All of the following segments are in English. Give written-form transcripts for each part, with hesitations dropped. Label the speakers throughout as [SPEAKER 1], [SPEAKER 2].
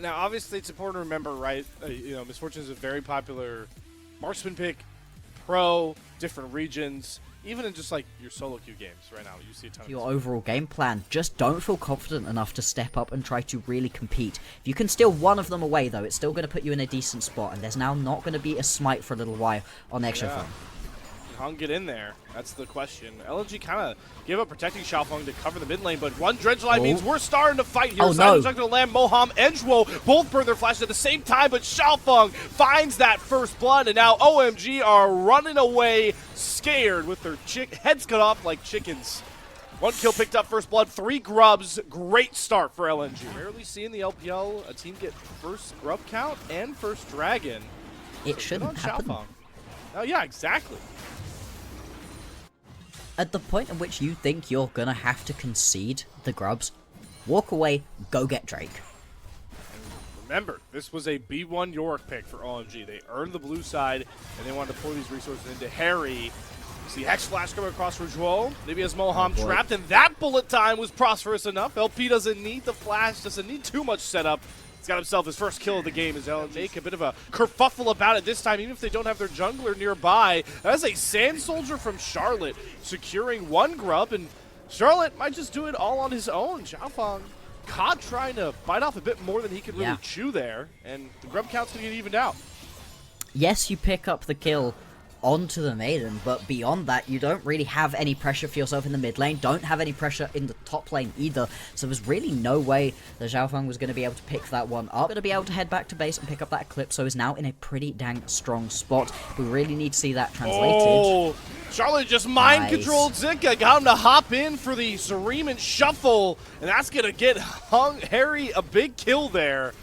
[SPEAKER 1] Now, obviously, it's important to remember, right? Misfortune is a very popular marksman pick, pro, different regions. Even in just like your solo queue games right now, you see a ton of
[SPEAKER 2] your overall game plan. Just don't feel confident enough to step up and try to really compete. If you can steal one of them away, though, it's still going to put you in a decent spot, and there's now not going to be a smite for a little while on Exofeng.
[SPEAKER 1] Hung get in there? That's the question. LNG kind of gave up protecting Xiaofeng to cover the mid lane, but one Dredge Line means we're starting to fight here. Simon's not going to land. Moham and Zhuo both burn their flashes at the same time, but Xiaofeng finds that first blood, and now OMG are running away scared with their heads cut off like chickens. One kill picked up, first blood, 3 grubs. Great start for LNG. Rarely seeing the LPL a team get first grub count and first dragon.
[SPEAKER 2] It shouldn't happen.
[SPEAKER 1] Oh yeah, exactly.
[SPEAKER 2] At the point in which you think you're gonna have to concede the grubs, walk away, go get Drake.
[SPEAKER 1] Remember, this was a B1 Yorick pick for OMG. They earned the blue side, and they wanted to pour these resources into Harry. See Hex Flash coming across for Zhuo. Maybe has Moham trapped, and that bullet time was prosperous enough. LP doesn't need the flash, doesn't need too much setup. He's got himself his first kill of the game as LNG make a bit of a kerfuffle about it this time, even if they don't have their jungler nearby. That's a Sand Soldier from Charlotte securing 1 grub, and Charlotte might just do it all on his own. Xiaofeng caught trying to bite off a bit more than he could really chew there, and the grub count's going to get evened out. Yes,
[SPEAKER 2] you pick up the kill onto the Maiden, but beyond that, you don't really have any pressure for yourself in the mid lane, don't have any pressure in the top lane either, so there's really no way that Xiaofeng was going to be able to pick that one up. Going to be able to head back to base and pick up that Eclipse, so is now in a pretty dang strong spot. We really need to see that translated.
[SPEAKER 1] Oh, Charlotte just mind-controlled Zika, got him to hop in for the Zareem Shuffle, and that's going to get Harry a big kill there.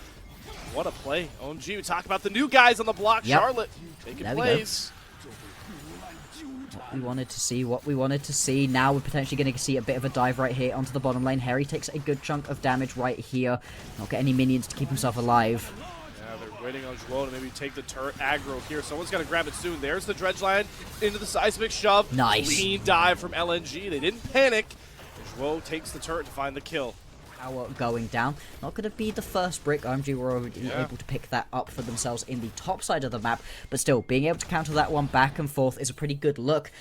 [SPEAKER 1] What a play. OMG, we talk about the new guys on the block. Charlotte taking plays. What we wanted to see. Now we're potentially going to see a bit of a dive right here onto the bottom lane. Harry takes a good chunk of damage right here. Not get any minions to keep himself alive. Yeah, they're waiting on Zhuo to maybe take the turret aggro here. Someone's got to grab it soon. There's the Dredge Line into the seismic shove.
[SPEAKER 2] Nice.
[SPEAKER 1] Lean dive from LNG. They didn't panic. Zhuo takes the turret to find the kill.
[SPEAKER 2] Power going down. Not going to be the first brick. OMG were already able to pick that up for themselves in the top side of the map, but still, being able to counter that one back and forth is a pretty good look.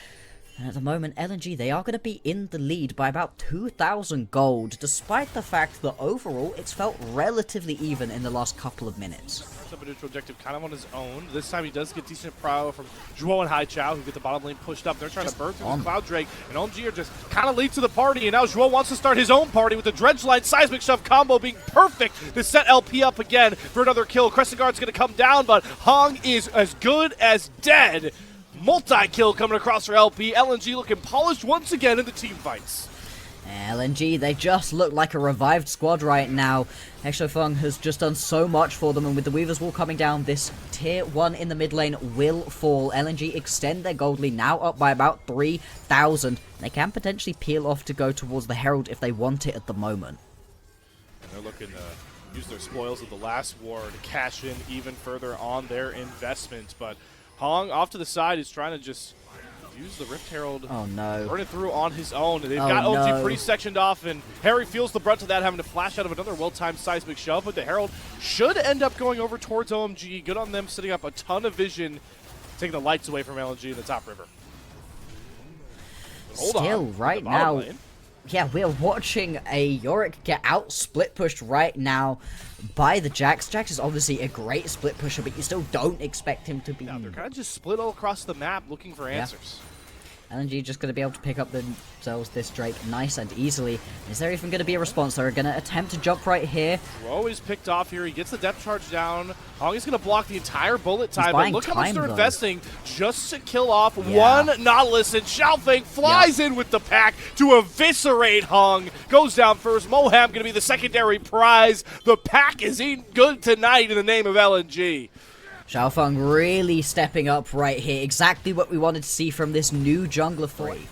[SPEAKER 2] And at the moment, LNG, they are going to be in the lead by about 2,000 gold, despite the fact that overall, it's felt relatively even in the last couple of minutes.
[SPEAKER 1] Up a neutral objective kind of on his own. This time he does get decent prow from Zhuo and Haichao, who get the bottom lane pushed up. They're trying to burn through the Cloud Drake, and OMG are just kind of late to the party, and now Zhuo wants to start his own party with the Dredge Line Seismic Shove combo being perfect to set LP up again for another kill. Crescent Guard's going to come down, but Hong is as good as dead. Multi-kill coming across for LP. LNG looking polished once again in the team fights.
[SPEAKER 2] LNG, they just look like a revived squad right now. Exofeng has just done so much for them, and with the Weaver's Wall coming down, this tier 1 in the mid lane will fall. LNG extend their gold lead, now up by about 3,000. They can potentially peel off to go towards the Herald if they want it at the moment.
[SPEAKER 1] And they're looking to use their spoils of the last war to cash in even further on their investments, but Hong off to the side is trying to just use the Rift Herald.
[SPEAKER 2] Oh no.
[SPEAKER 1] Burn it through on his own. They've got OG pretty sectioned off, and Harry feels the brunt of that, having to flash out of another well-timed seismic shove, but the Herald should end up going over towards OMG. Good on them, setting up a ton of vision, taking the lights away from LNG in the top river.
[SPEAKER 2] Still, right now, yeah, we're watching a Yorick get out split pushed right now by the Jax. Jax is obviously a great split pusher, but you still don't expect him to be.
[SPEAKER 1] No, they're kind of just split all across the map looking for answers.
[SPEAKER 2] LNG just going to be able to pick up themselves this Drake nice and easily. Is there even going to be a response? They're going to attempt to jump right here.
[SPEAKER 1] Zhuo is picked off here. He gets the depth charge down. Hong is going to block the entire bullet time, but look how much they're investing just to kill off one Nautilus, and Xiaofeng flies in with the pack to eviscerate Hong. Goes down first. Moham going to be the secondary prize. The pack is eating good tonight in the name of LNG.
[SPEAKER 2] Xiaofeng really stepping up right here. Exactly what we wanted to see from this new jungler 3.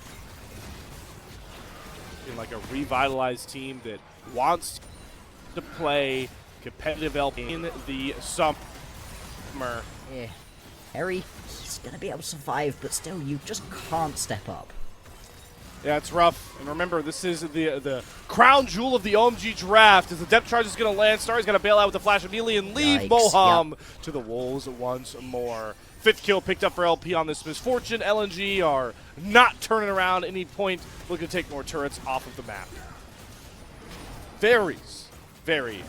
[SPEAKER 1] Like a revitalized team that wants to play competitive LP in the summer.
[SPEAKER 2] Yeah. Harry, he's going to be able to survive, but still, you just can't step up.
[SPEAKER 1] Yeah, it's rough. And remember, this is the crown jewel of the OMG draft. As the depth charge is going to land, Starry's going to bail out with the flash immediately and leave Moham to the Wolves once more. 5th kill picked up for LP on this misfortune. LNG are not turning around any point, looking to take more turrets off of the map. Very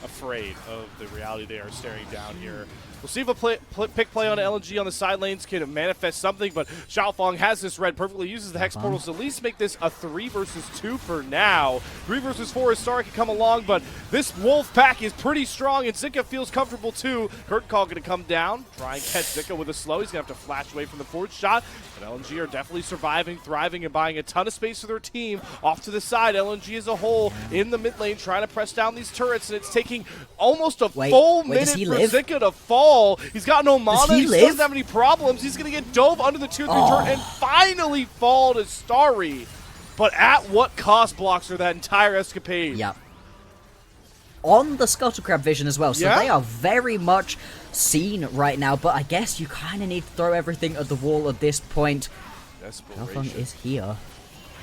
[SPEAKER 1] afraid of the reality they are staring down here. We'll see if a pick play on LNG on the side lanes can manifest something, but Xiaofeng has this red perfectly, uses the Hex portals to at least make this a 3 versus 2 for now. 3 versus 4 as Star can come along, but this Wolf pack is pretty strong, and Zika feels comfortable too. Curtain Call going to come down, try and catch Zika with a slow. He's going to have to flash away from the forward shot, but LNG are definitely surviving, thriving, and buying a ton of space for their team. Off to the side, LNG as a whole in the mid lane trying to press down these turrets, and it's taking almost a full minute for Zika to fall. He's got no mana, he doesn't have any problems. He's going to get dove under the tier 3 turret and finally fall to Starry. But at what cost, Bloxer, that entire escapade?
[SPEAKER 2] Yep. On the Scuttlecrab vision as well, so they are very much seen right now, but I guess you kind of need to throw everything at the wall at this point. Xiaofeng is here.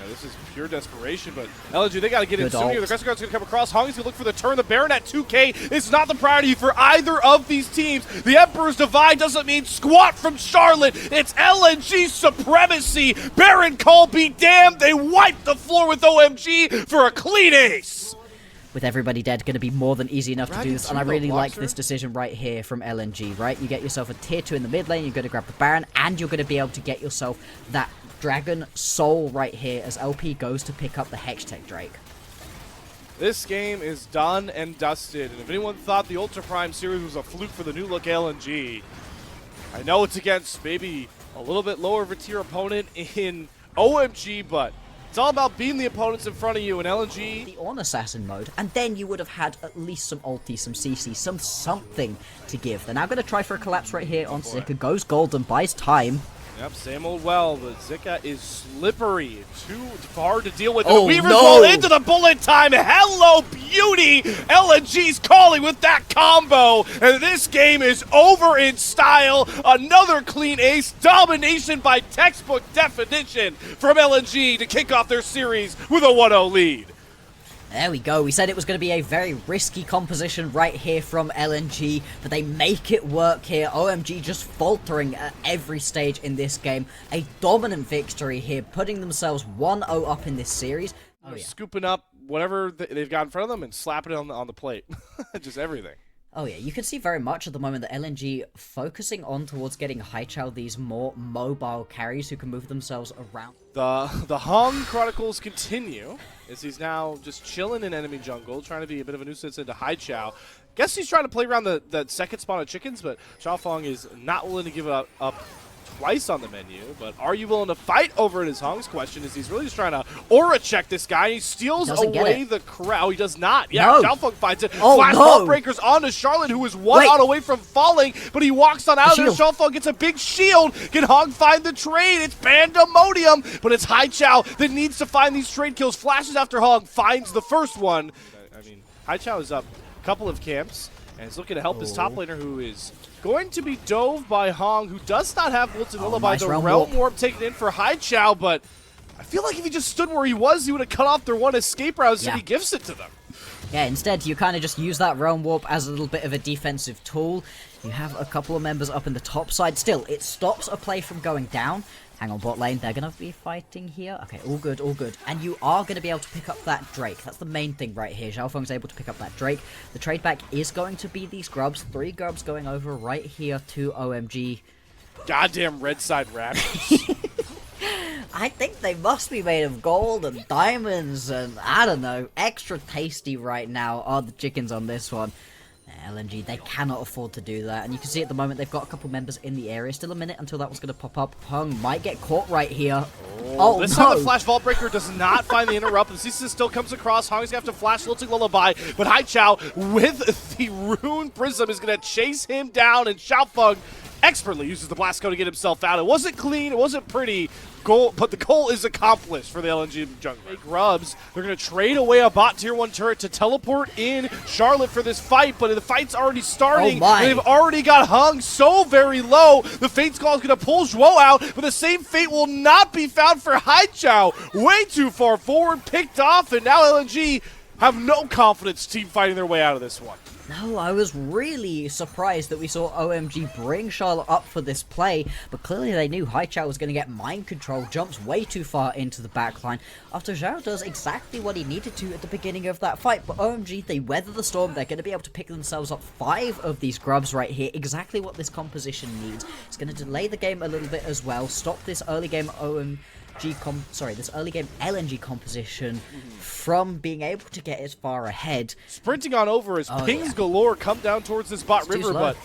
[SPEAKER 1] Now, this is pure desperation, but LNG, they got to get in soon here. The Crescent Guard's going to come across. Hong's going to look for the turn. The Baron at 2K is not the priority for either of these teams. The Emperor's Divide doesn't mean squat from Charlotte. It's LNG supremacy. Baron Call be damned. They wipe the floor with OMG for a clean ace.
[SPEAKER 2] With everybody dead, going to be more than easy enough to do this, and I really like this decision right here from LNG, right? You get yourself a tier 2 in the mid lane, you're going to grab the Baron, and you're going to be able to get yourself that Dragon Soul right here as LP goes to pick up the Hextech Drake.
[SPEAKER 1] This game is done and dusted, and if anyone thought the Ultra Prime series was a fluke for the new look LNG, I know it's against maybe a little bit lower of a tier opponent in OMG, but it's all about beating the opponents in front of you, and LNG...
[SPEAKER 2] The On Assassin mode, and then you would have had at least some ulti, some CC, something to give. They're now going to try for a collapse right here on Zika, goes golden, buys time.
[SPEAKER 1] Yep, same old well, but Zika is slippery, too hard to deal with.
[SPEAKER 2] Oh,
[SPEAKER 1] Weavers roll into the bullet time. Hello, beauty! LNG's calling with that combo, and this game is over in style. Another clean ace, domination by textbook definition from LNG to kick off their series with a 1-0 lead.
[SPEAKER 2] There we go. We said it was going to be a very risky composition right here from LNG, but they make it work here. OMG just faltering at every stage in this game. A dominant victory here, putting themselves 1-0 up in this series.
[SPEAKER 1] Scooping up whatever they've got in front of them and slapping it on the plate. Just everything.
[SPEAKER 2] Oh yeah, you can see very much at the moment that LNG focusing on towards getting Haichao these more mobile carries who can move themselves around.
[SPEAKER 1] The Hong Chronicles continue as he's now just chilling in enemy jungle, trying to be a bit of a nuisance into Haichao. Guess he's trying to play around the second spawn of chickens, but Xiaofeng is not willing to give up twice on the menu. But are you willing to fight over it is Hong's question, as he's really just trying to aura check this guy. He steals away the crowd. He does not. Yeah, Xiaofeng finds it. Flash ball breakers onto Charlotte, who is one out away from falling, but he walks on out of there. Xiaofeng gets a big shield. Can Hong find the trade? It's Pandemonium, but it's Haichao that needs to find these trade kills. Flashes after Hong, finds the first one. I mean, Haichao is up a couple of camps, and is looking to help his top laner, who is going to be dove by Hong, who does not have Wilton Lullaby. The Realm Warp taken in for Haichao, but I feel like if he just stood where he was, he would have cut off their one escape route, so he gives it to them.
[SPEAKER 2] Yeah, instead, you kind of just use that Realm Warp as a little bit of a defensive tool. You have a couple of members up in the top side. Still, it stops a play from going down. Hang on, bot lane, they're going to be fighting here. Okay, all good, all good. And you are going to be able to pick up that Drake. That's the main thing right here. Xiaofeng's able to pick up that Drake. The trade back is going to be these grubs. 3 grubs going over right here to OMG.
[SPEAKER 1] Goddamn red side rabbits.
[SPEAKER 2] I think they must be made of gold and diamonds and, I don't know, extra tasty right now are the chickens on this one. LNG, they cannot afford to do that, and you can see at the moment they've got a couple members in the area. Still a minute until that one's going to pop up. Hung might get caught right here.
[SPEAKER 1] This time the Flash Vault Breaker does not find the interrupt. The CC still comes across. Hong's going to have to flash Lilting Lullaby, but Haichao with the Rune Prism is going to chase him down, and Xiaofeng expertly uses the Blast Cone to get himself out. It wasn't clean, it wasn't pretty. the goal is accomplished for the LNG jungle. Hey, Grubs, they're going to trade away a bot tier 1 turret to teleport in Charlotte for this fight, but the fight's already starting.
[SPEAKER 2] Oh,
[SPEAKER 1] they've already got hung so very low. The Fate's Call is going to pull Zhuo out, but the same fate will not be found for Haichao. Way too far forward, picked off, and now LNG have no confidence team fighting their way out of this one.
[SPEAKER 2] No, I was really surprised that we saw OMG bring Charlotte up for this play, but clearly they knew Haichao was going to get mind control, jumps way too far into the backline, after Zhao does exactly what he needed to at the beginning of that fight. But OMG, they weather the storm, they're going to be able to pick themselves up 5 of these grubs right here, exactly what this composition needs. It's going to delay the game a little bit as well, stop this early game this early game LNG composition from being able to get as far ahead.
[SPEAKER 1] Sprinting on over as pings galore come down towards this bot river, but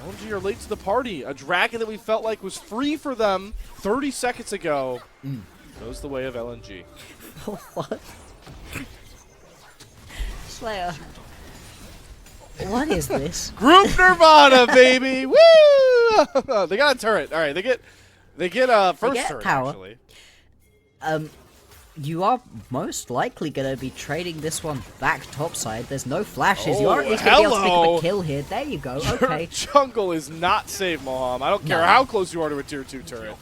[SPEAKER 1] LNG are late to the party. A dragon that we felt like was free for them 30 seconds ago goes the way of LNG.
[SPEAKER 2] What? Slayer. What is this?
[SPEAKER 1] Group Nirvana, baby! Woo! They got a turret. All right, they get first turret,
[SPEAKER 2] power.
[SPEAKER 1] actually.
[SPEAKER 2] You are most likely going to be trading this one back topside. There's no flashes.
[SPEAKER 1] Oh,
[SPEAKER 2] You are at least going to be able to pick up a kill here. There you go. Okay.
[SPEAKER 1] Jungle is not safe, Moham. I don't care how close you are to a tier 2 turret.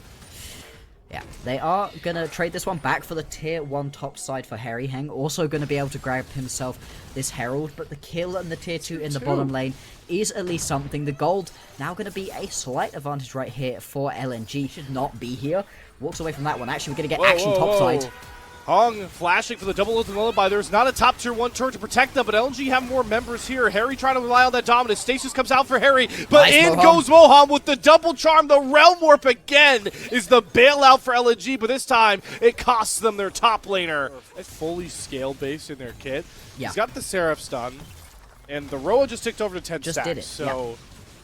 [SPEAKER 2] Yeah, they are going to trade this one back for the tier 1 top side for Harry Heng. Also going to be able to grab himself this Herald, but the kill and the tier 2 in the bottom lane is at least something. The gold now going to be a slight advantage right here for LNG. Should not be here. Walks away from that one. Actually, we're going to get action topside.
[SPEAKER 1] Hung flashing for the double ult and lullaby. There's not a top tier 1 turret to protect them, but LNG have more members here. Harry trying to rely on that dominance. Stasis comes out for Harry, but
[SPEAKER 2] nice,
[SPEAKER 1] in goes Moham with the double charm. The Realm Warp again is the bailout for LNG, but this time it costs them their top laner. A fully scaled base in their kit.
[SPEAKER 2] Yeah.
[SPEAKER 1] He's got the Seraph stun, and the Roa just ticked over to 10
[SPEAKER 2] Just
[SPEAKER 1] stacks.
[SPEAKER 2] did it,
[SPEAKER 1] So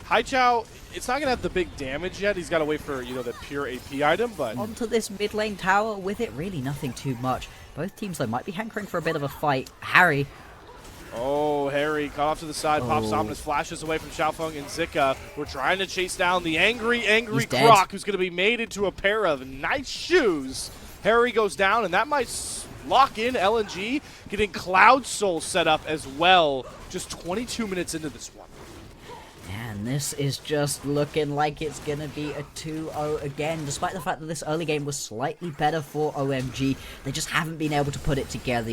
[SPEAKER 1] Haichao, it's not going to have the big damage yet. He's got to wait for, the pure AP item, but
[SPEAKER 2] onto this mid lane tower with it, really nothing too much. Both teams, though, might be hankering for a bit of a fight. Harry.
[SPEAKER 1] Oh, Harry cut off to the side, pops ominous flashes away from Xiaofeng and Zika. We're trying to chase down the angry Croc, who's going to be made into a pair of nice shoes. Harry goes down, and that might lock in LNG, getting Cloud Soul set up as well, just 22 minutes into this one.
[SPEAKER 2] And this is just looking like it's going to be a 2-0 again. Despite the fact that this early game was slightly better for OMG, they just haven't been able to put it together,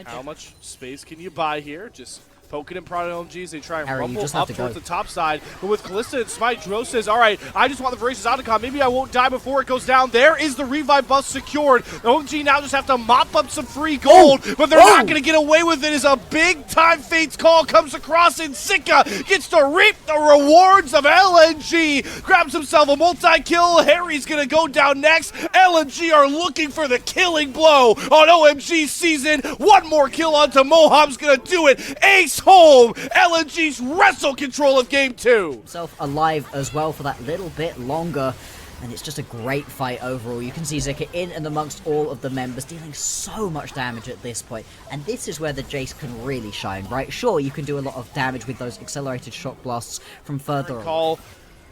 [SPEAKER 1] How much space can you buy here? Just poking and prodding OMGs. They try and
[SPEAKER 2] Harry,
[SPEAKER 1] rumble up towards the top side. But with Kalista and Smite, Dro says, all right, I just want the Voracious Autocon. Maybe I won't die before it goes down. There is the revive buff secured. OMG now just have to mop up some free gold, but they're not going to get away with it as a big-time Fate's Call comes across, and Zika gets to reap the rewards of LNG. Grabs himself a multi-kill. Harry's going to go down next. LNG are looking for the killing blow on OMG's season. One more kill onto Moham's going to do it. Ace home. LNG's wrestle control of game 2.
[SPEAKER 2] Himself alive as well for that little bit longer. And it's just a great fight overall. You can see Zika in and amongst all of the members, dealing so much damage at this point. And this is where the Jace can really shine, right? Sure, you can do a lot of damage with those accelerated shock blasts from further away.
[SPEAKER 1] Call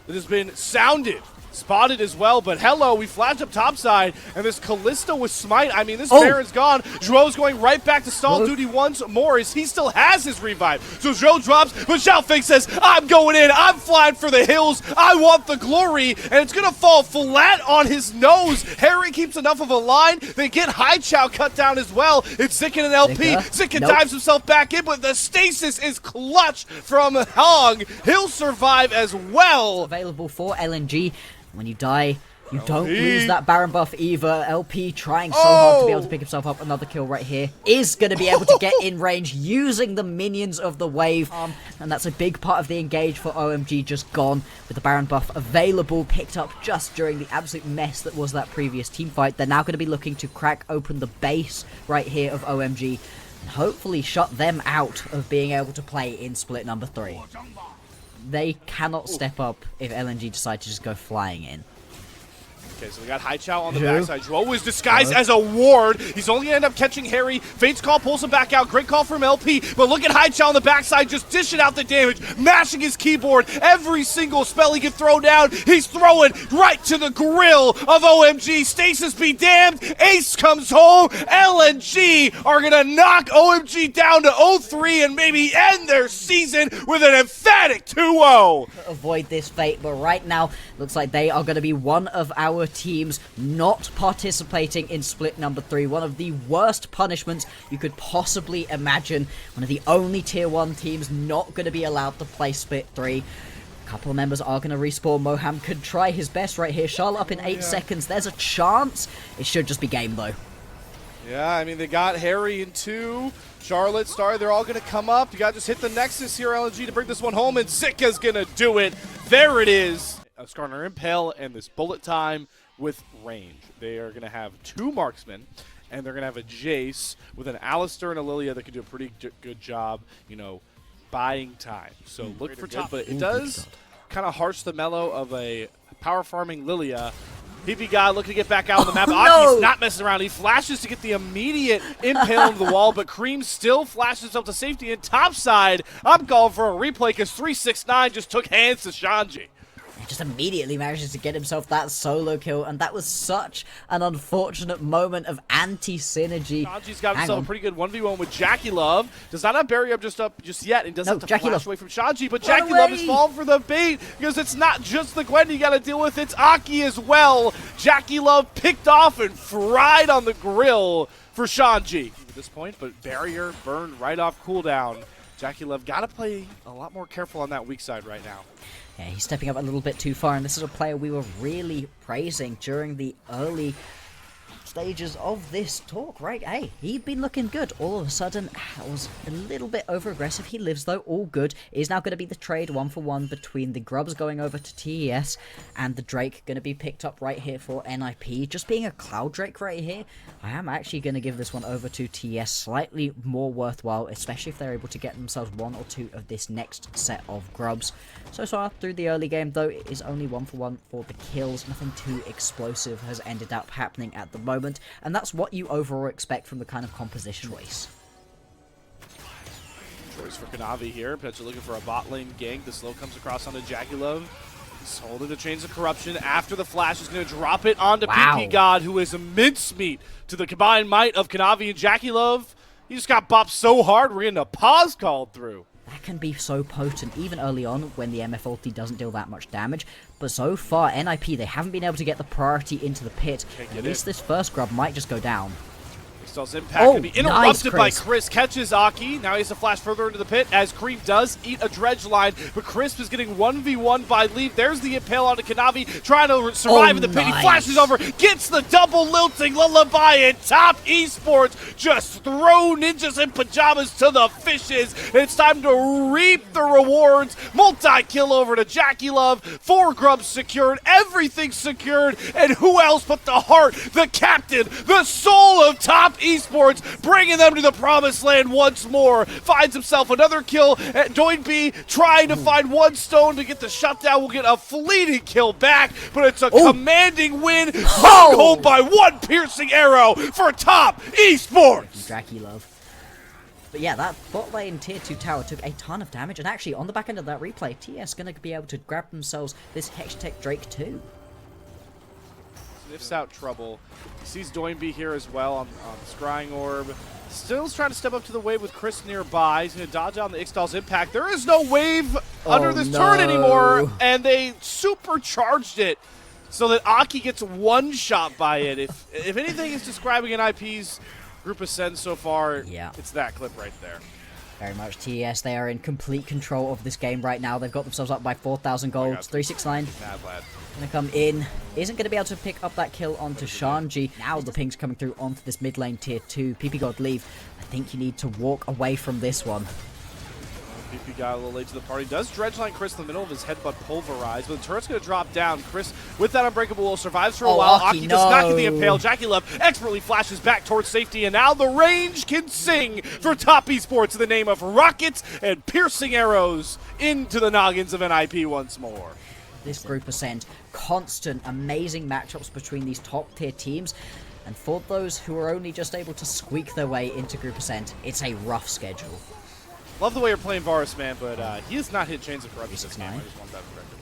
[SPEAKER 1] that has been sounded. Spotted as well, but hello, we flashed up topside, and this Kalista with Smite, I mean, this Baron's gone. Zhuo's going right back to stall duty once more as he still has his revive. So Zhuo drops, but Xiaofeng says, I'm going in, I'm flying for the hills, I want the glory, and it's going to fall flat on his nose. Harry keeps enough of a line, they get Haichao cut down as well. It's Zika and LP. Zika dives himself back in, but the stasis is clutch from Hong. He'll survive as well.
[SPEAKER 2] Available for LNG. When you die, you don't lose that Baron buff either. LP trying so hard to be able to pick himself up. Another kill right here. Is going to be able to get in range using the minions of the wave. And that's a big part of the engage for OMG just gone. With the Baron buff available, picked up just during the absolute mess that was that previous team fight. They're now going to be looking to crack open the base right here of OMG. And hopefully shut them out of being able to play in split number 3. They cannot step up if LNG decide to just go flying in.
[SPEAKER 1] Okay, so we got Haichao on the backside. Zhuo was disguised as a ward. He's only going to end up catching Harry. Fate's call pulls him back out. Great call from LP. But look at Haichao on the backside just dishing out the damage, mashing his keyboard. Every single spell he can throw down, he's throwing right to the grill of OMG. Stasis be damned. Ace comes home. LNG are going to knock OMG down to 0-3 and maybe end their season with an emphatic 2-0.
[SPEAKER 2] Avoid this fate, but right now looks like they are going to be one of our teams not participating in split number 3. One of the worst punishments you could possibly imagine. One of the only tier 1 teams not going to be allowed to play split 3. A couple of members are going to respawn. Moham could try his best right here. Charlotte up in 8 seconds. There's a chance. It should just be game though.
[SPEAKER 1] Yeah, I mean, they got Harry in 2. Charlotte, Star, they're all going to come up. You got to just hit the Nexus here, LNG, to bring this one home, and Zika's going to do it. There it is. A Skarner Impale and this bullet time with range. They are going to have 2 marksmen, and they're going to have a Jace with an Alistair and a Lilia that can do a pretty good job, you know, buying time. So look for top, but it does kind of harsh the mellow of a power farming Lilia. PP God looking to get back out on the map. Aki's not messing around. He flashes to get the immediate impale into the wall, but Cream still flashes himself to safety. And topside, I'm calling for a replay because 369 just took hands to Shanji.
[SPEAKER 2] Just immediately manages to get himself that solo kill, and that was such an unfortunate moment of anti-synergy.
[SPEAKER 1] Shanji's got himself a pretty good 1v1 with Jackie Love. Does not have barrier up just yet, and doesn't have to flash away from Shanji, but Jackie Love is falling for the bait because it's not just the Gwen you got to deal with, it's Aki as well. Jackie Love picked off and fried on the grill for Shanji at this point, but barrier burned right off cooldown. Jackie Love got to play a lot more careful on that weak side right now.
[SPEAKER 2] Yeah, he's stepping up a little bit too far, and this is a player we were really praising during the early stages of this talk, right? Hey, he'd been looking good. All of a sudden, was a little bit over-aggressive. He lives, though, all good. It is now going to be the trade 1-for-1 between the Grubs going over to TES and the Drake going to be picked up right here for NIP. Just being a Cloud Drake right here, I am actually going to give this one over to TES. Slightly more worthwhile, especially if they're able to get themselves 1 or 2 of this next set of Grubs. So far through the early game, though, it is only 1-for-1 for the kills. Nothing too explosive has ended up happening at the moment. And that's what you overall expect from the kind of composition choice.
[SPEAKER 1] Choice for Kanavi here, potentially looking for a bot lane gank. The slow comes across onto Jackie Love. He's holding the Chains of Corruption. After the flash, is going to drop it onto PP God, who is a mincemeat to the combined might of Kanavi and Jackie Love. He just got bopped so hard, we're getting a pause called through.
[SPEAKER 2] That can be so potent, even early on when the MF ulti doesn't deal that much damage. But so far, NIP, they haven't been able to get the priority into the pit. At least this first grub might just go down.
[SPEAKER 1] Xtal's impact can be interrupted by Chris. Catches Aki. Now he has to flash further into the pit as Cream does eat a dredge line. But Crisp is getting 1v1 by Leaf. There's the impale onto Kanavi, trying to survive in the pit. He flashes over, gets the double lilting lullaby, and Top Esports just throw ninjas in pajamas to the fishes. It's time to reap the rewards. Multi-kill over to Jackie Love. 4 grubs secured. Everything secured. And who else but the heart, the captain, the soul of Top Esports, bringing them to the promised land once more. Finds himself another kill at Doinby, trying to find 1 stone to get the shutdown. Will get a fleeting kill back, but it's a commanding win, sung home by 1 piercing arrow for Top Esports.
[SPEAKER 2] Jackie Love. But yeah, that bot lane tier 2 tower took a ton of damage, and actually on the back end of that replay, TS going to be able to grab themselves this Hextech Drake too.
[SPEAKER 1] Sniffs out trouble. He sees Doinby here as well on the Scrying Orb. Still's trying to step up to the wave with Chris nearby. He's going to dodge out the Ixtal's impact. There is no wave under this turret anymore, and they supercharged it so that Aki gets 1 shot by it. If anything is describing NIP's group ascend so far, it's that clip right there.
[SPEAKER 2] Very much. TES, they are in complete control of this game right now. They've got themselves up by 4,000 gold. 369 going to come in. Isn't going to be able to pick up that kill onto Shanji. Now the ping's coming through onto this mid lane tier 2. PP God leave. I think you need to walk away from this one.
[SPEAKER 1] PP got a little late to the party. Does Dredgeline Chris in the middle of his headbutt pulverize, but the turret's going to drop down. Chris, with that unbreakable will, survives for a while. Aki does not get the impale. Jackie Love expertly flashes back towards safety, and now the range can sing for Top Esports in the name of rockets and piercing arrows into the noggins of NIP once more.
[SPEAKER 2] this Group Ascent. Constant, amazing matchups between these top tier teams. And for those who are only just able to squeak their way into Group Ascent, it's a rough schedule.
[SPEAKER 1] Love the way you're playing Varus, man, but he has not hit Chains of Corruption this game. I just want that corrected.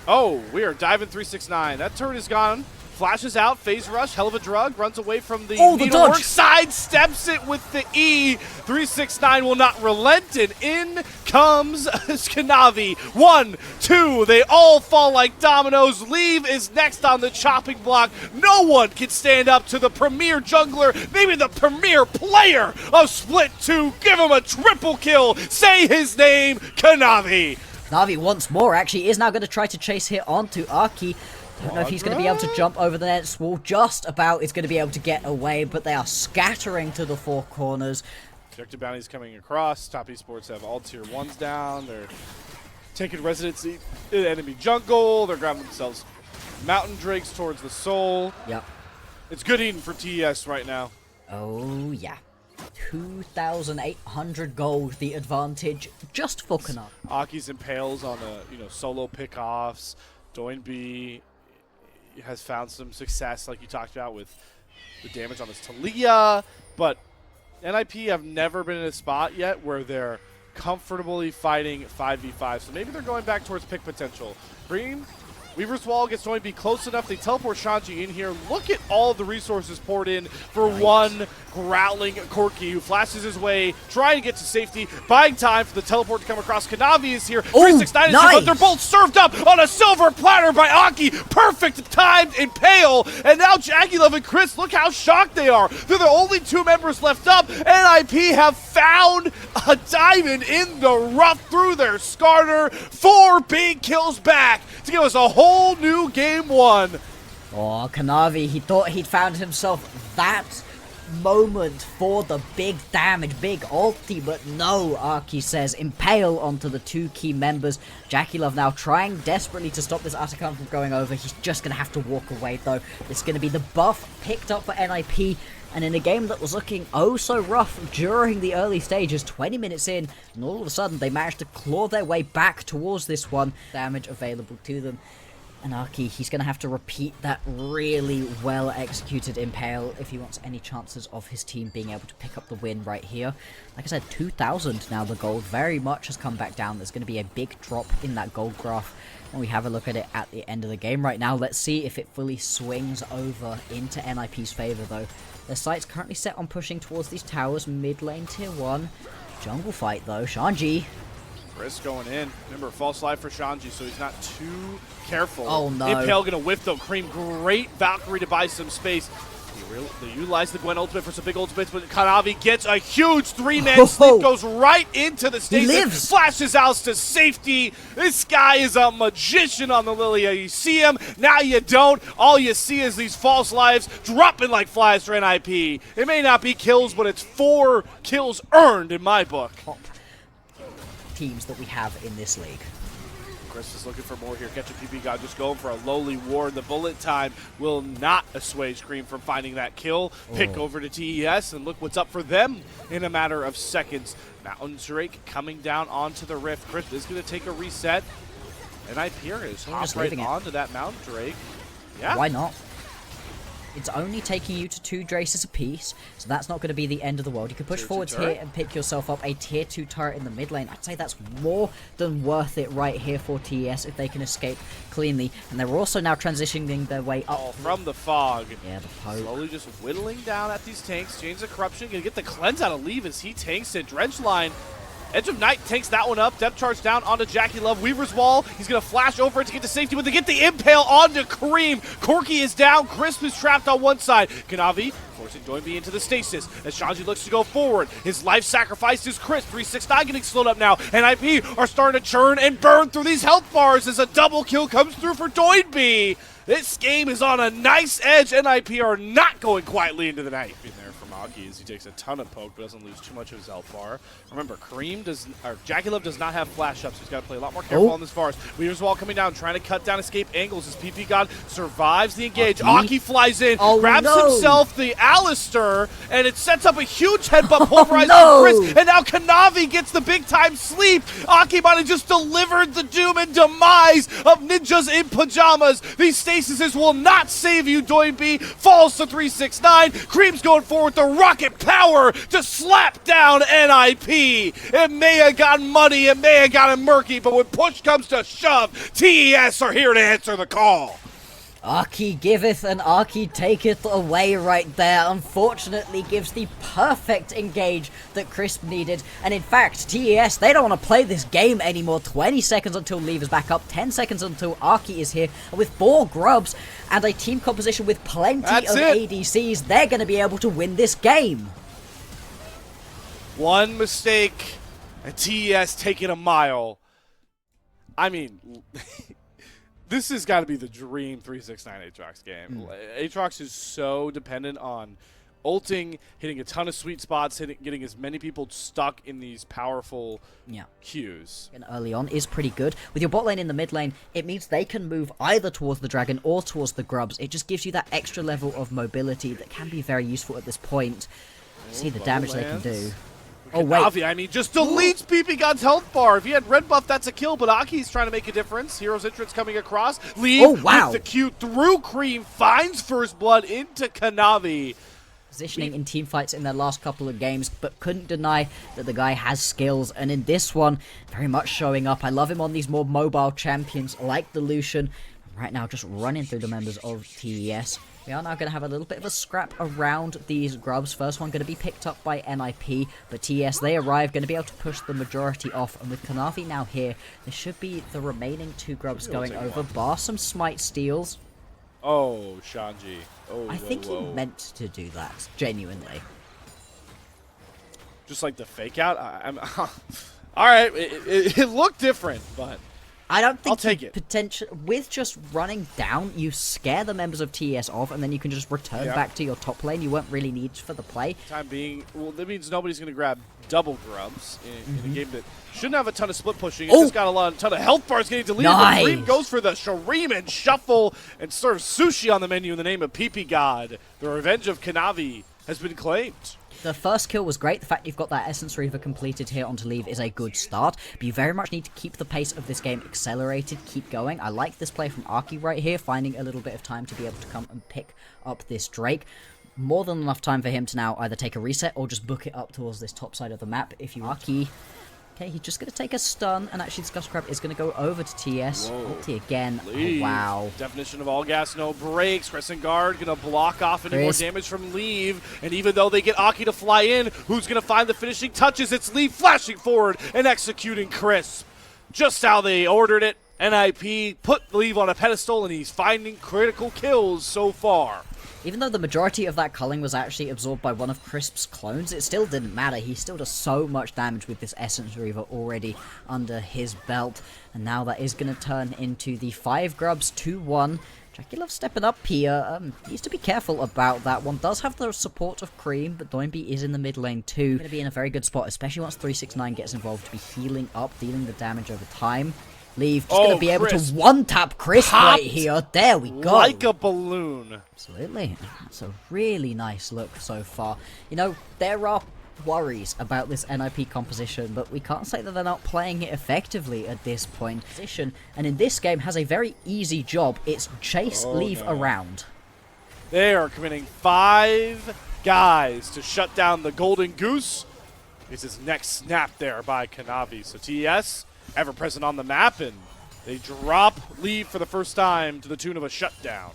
[SPEAKER 1] Oh, we are diving 369. That turret is gone. Flashes out, phase rush, hell of a drug, runs away from the needlework, sidesteps it with the E. 369 will not relent, and in comes Skanavi. 1, 2, they all fall like dominoes. Leave is next on the chopping block. No one can stand up to the premier jungler, maybe the premier player of Split 2. Give him a triple kill. Say his name, Kanavi.
[SPEAKER 2] Navi once more actually is now going to try to chase here onto Arki. Don't know if he's going to be able to jump over the next wall. Just about is going to be able to get away, but they are scattering to the four corners.
[SPEAKER 1] Objective bounties coming across. Top Esports have all tier 1s down. They're taking residency in enemy jungle. They're grabbing themselves mountain drakes towards the soul.
[SPEAKER 2] Yep.
[SPEAKER 1] It's good eating for TES right now.
[SPEAKER 2] Oh, yeah. 2,800 gold, the advantage just for Kanavi.
[SPEAKER 1] Aki's impales on the solo pickoffs. Doinb has found some success, like you talked about, with the damage on his Talia, but NIP have never been in a spot yet where they're comfortably fighting 5v5, so maybe they're going back towards pick potential. Green, Weaver's Wall gets Doinb close enough. They teleport Shanji in here. Look at all the resources poured in for one growling Corki who flashes his way, trying to get to safety, buying time for the teleport to come across. Kanavi is here. 369 is here, but they're both served up on a silver platter by Aki. Perfect timed impale. And now Jackie Love and Chris, look how shocked they are. They're the only two members left up. NIP have found a diamond in the rough through their Skarner. 4 big kills back to give us a whole new game 1.
[SPEAKER 2] Oh, Kanavi, he thought he'd found himself that moment for the big damage, big ulti, but no, Arki says. Impale onto the 2 key members. Jackie Love now trying desperately to stop this Atacam from going over. He's just going to have to walk away, though. It's going to be the buff picked up for NIP, and in a game that was looking oh so rough during the early stages, 20 minutes in, and all of a sudden they managed to claw their way back towards this one. Damage available to them. And Arki, he's going to have to repeat that really well executed impale if he wants any chances of his team being able to pick up the win right here. Like I said, 2,000 now the gold very much has come back down. There's going to be a big drop in that gold graph when we have a look at it at the end of the game right now. Let's see if it fully swings over into NIP's favor though. Their sight's currently set on pushing towards these towers, mid lane tier 1. Jungle fight though, Shanji.
[SPEAKER 1] Chris going in. Remember, false life for Shanji, so he's not too careful.
[SPEAKER 2] Oh, no.
[SPEAKER 1] Impale gonna whiff though. Cream, great Valkyrie to buy some space. They utilize the Gwen ultimate for some big ultimates, but Kanavi gets a huge 3-man sleep, goes right into the station, flashes out to safety. This guy is a magician on the Lilia. You see him, now you don't. All you see is these false lives dropping like flies for NIP. It may not be kills, but it's 4 kills earned in my book.
[SPEAKER 2] Top teams that we have in this league.
[SPEAKER 1] Chris is looking for more here. Catch a PB God just going for a lowly ward. The bullet time will not assuage Cream from finding that kill. Pick over to TES, and look what's up for them in a matter of seconds. Mountain Drake coming down onto the Rift. Chris is going to take a reset. And Hyperion is hop right onto that Mountain Drake. Yeah.
[SPEAKER 2] Why not? It's only taking you to 2 Draces apiece, so that's not going to be the end of the world. You can push forwards here and pick yourself up a tier 2 turret in the mid lane. I'd say that's more than worth it right here for TES if they can escape cleanly. And they're also now transitioning their way up.
[SPEAKER 1] From the fog.
[SPEAKER 2] Yeah, the poke.
[SPEAKER 1] Slowly just whittling down at these tanks. Chains of Corruption going to get the cleanse out of Leave as he tanks it. Drench line. Edge of Night takes that one up. Depth charge down onto Jackie Love. Weaver's Wall. He's going to flash over it to get to safety, but they get the impale onto Cream. Corki is down. Crisp is trapped on one side. Kanavi forcing Doinb into the stasis as Shanji looks to go forward. His life sacrifice is Chris. 369 getting slowed up now. NIP are starting to churn and burn through these health bars as a double kill comes through for Doinb. This game is on a nice edge. NIP are not going quietly into the night. In there from Aki as he takes a ton of poke, but doesn't lose too much of his health bar. Remember, Jackie Love does not have flash up, so he's got to play a lot more careful on this bars. Weaver's Wall coming down, trying to cut down escape angles as PP God survives the engage. Aki flies in, grabs himself the Alistair, and it sets up a huge headbutt pulverizing Chris, and now Kanavi gets the big time sleep. Aki might have just delivered the doom and demise of ninjas in pajamas. These stasises will not save you. Doinby falls to 369. Cream's going forward with the rocket power to slap down NIP. It may have gotten muddy, it may have gotten murky, but when push comes to shove, TES are here to answer the call.
[SPEAKER 2] Aki giveth and Aki taketh away right there. Unfortunately gives the perfect engage that Crisp needed. And in fact, TES, they don't want to play this game anymore. 20 seconds until Leave is back up. 10 seconds until Aki is here. And with 4 grubs and a team composition with plenty of ADCs, they're going to be able to win this game.
[SPEAKER 1] One mistake and TES taking a mile. I mean... This has got to be the dream 369 Aatrox game. Aatrox is so dependent on ulting, hitting a ton of sweet spots, getting as many people stuck in these powerful Qs.
[SPEAKER 2] And early on is pretty good. With your bot lane in the mid lane, it means they can move either towards the dragon or towards the grubs. It just gives you that extra level of mobility that can be very useful at this point. See the damage they can do. Oh, wait.
[SPEAKER 1] I mean, just deletes PP God's health bar. If he had red buff, that's a kill, but Aki's trying to make a difference. Hero's entrance coming across. Leave with the Q through Cream, finds first blood into Kanavi.
[SPEAKER 2] Positioning in team fights in their last couple of games, but couldn't deny that the guy has skills, and in this one, very much showing up. I love him on these more mobile champions like the Lucian. Right now, just running through the members of TES. We are now going to have a little bit of a scrap around these grubs. First one going to be picked up by NIP, but TES, they arrive, going to be able to push the majority off. And with Kanavi now here, there should be the remaining 2 grubs going over, bar some smite steals.
[SPEAKER 1] Oh, Shanji. Oh,
[SPEAKER 2] I think he meant to do that, genuinely.
[SPEAKER 1] Just like the fake out? All right, it looked different, but...
[SPEAKER 2] I don't think
[SPEAKER 1] I'll take it.
[SPEAKER 2] With just running down, you scare the members of TES off, and then you can just return back to your top lane. You won't really need for the play.
[SPEAKER 1] Time being, well, that means nobody's going to grab double grubs in a game that shouldn't have a ton of split pushing. It's just got a ton of health bars getting deleted.
[SPEAKER 2] Nice.
[SPEAKER 1] Dream goes for the Shreem and shuffle and serves sushi on the menu in the name of PP God. The revenge of Kanavi has been claimed.
[SPEAKER 2] The first kill was great. The fact you've got that Essence Reaver completed here onto Leave is a good start, but you very much need to keep the pace of this game accelerated, keep going. I like this play from Aki right here, finding a little bit of time to be able to come and pick up this Drake. More than enough time for him to now either take a reset or just book it up towards this top side of the map if you Aki. Okay, he's just going to take a stun, and actually Disgust Crab is going to go over to TS. Ulti again. Oh, wow.
[SPEAKER 1] Definition of all gas, no breaks. Crescent Guard going to block off any more damage from Leave. And even though they get Aki to fly in, who's going to find the finishing touches? It's Leave flashing forward and executing Crisp. Just how they ordered it. NIP put Leave on a pedestal, and he's finding critical kills so far.
[SPEAKER 2] Even though the majority of that culling was actually absorbed by one of Crisp's clones, it still didn't matter. He still does so much damage with this Essence Reaver already under his belt. And now that is going to turn into the 5 grubs 2-1. Jackie Love stepping up here. Needs to be careful about that one. Does have the support of Cream, but Doinby is in the mid lane too. Going to be in a very good spot, especially once 369 gets involved to be healing up, dealing the damage over time. Leave, just going to be able to one-tap Crisp right here. There we go.
[SPEAKER 1] Like a balloon.
[SPEAKER 2] Absolutely. That's a really nice look so far. You know, there are worries about this NIP composition, but we can't say that they're not playing it effectively at this point. And in this game has a very easy job. It's chase Leave around.
[SPEAKER 1] They are committing 5 guys to shut down the Golden Goose. It's his next snap there by Kanavi. So TES ever present on the map, and they drop Leave for the first time to the tune of a shutdown.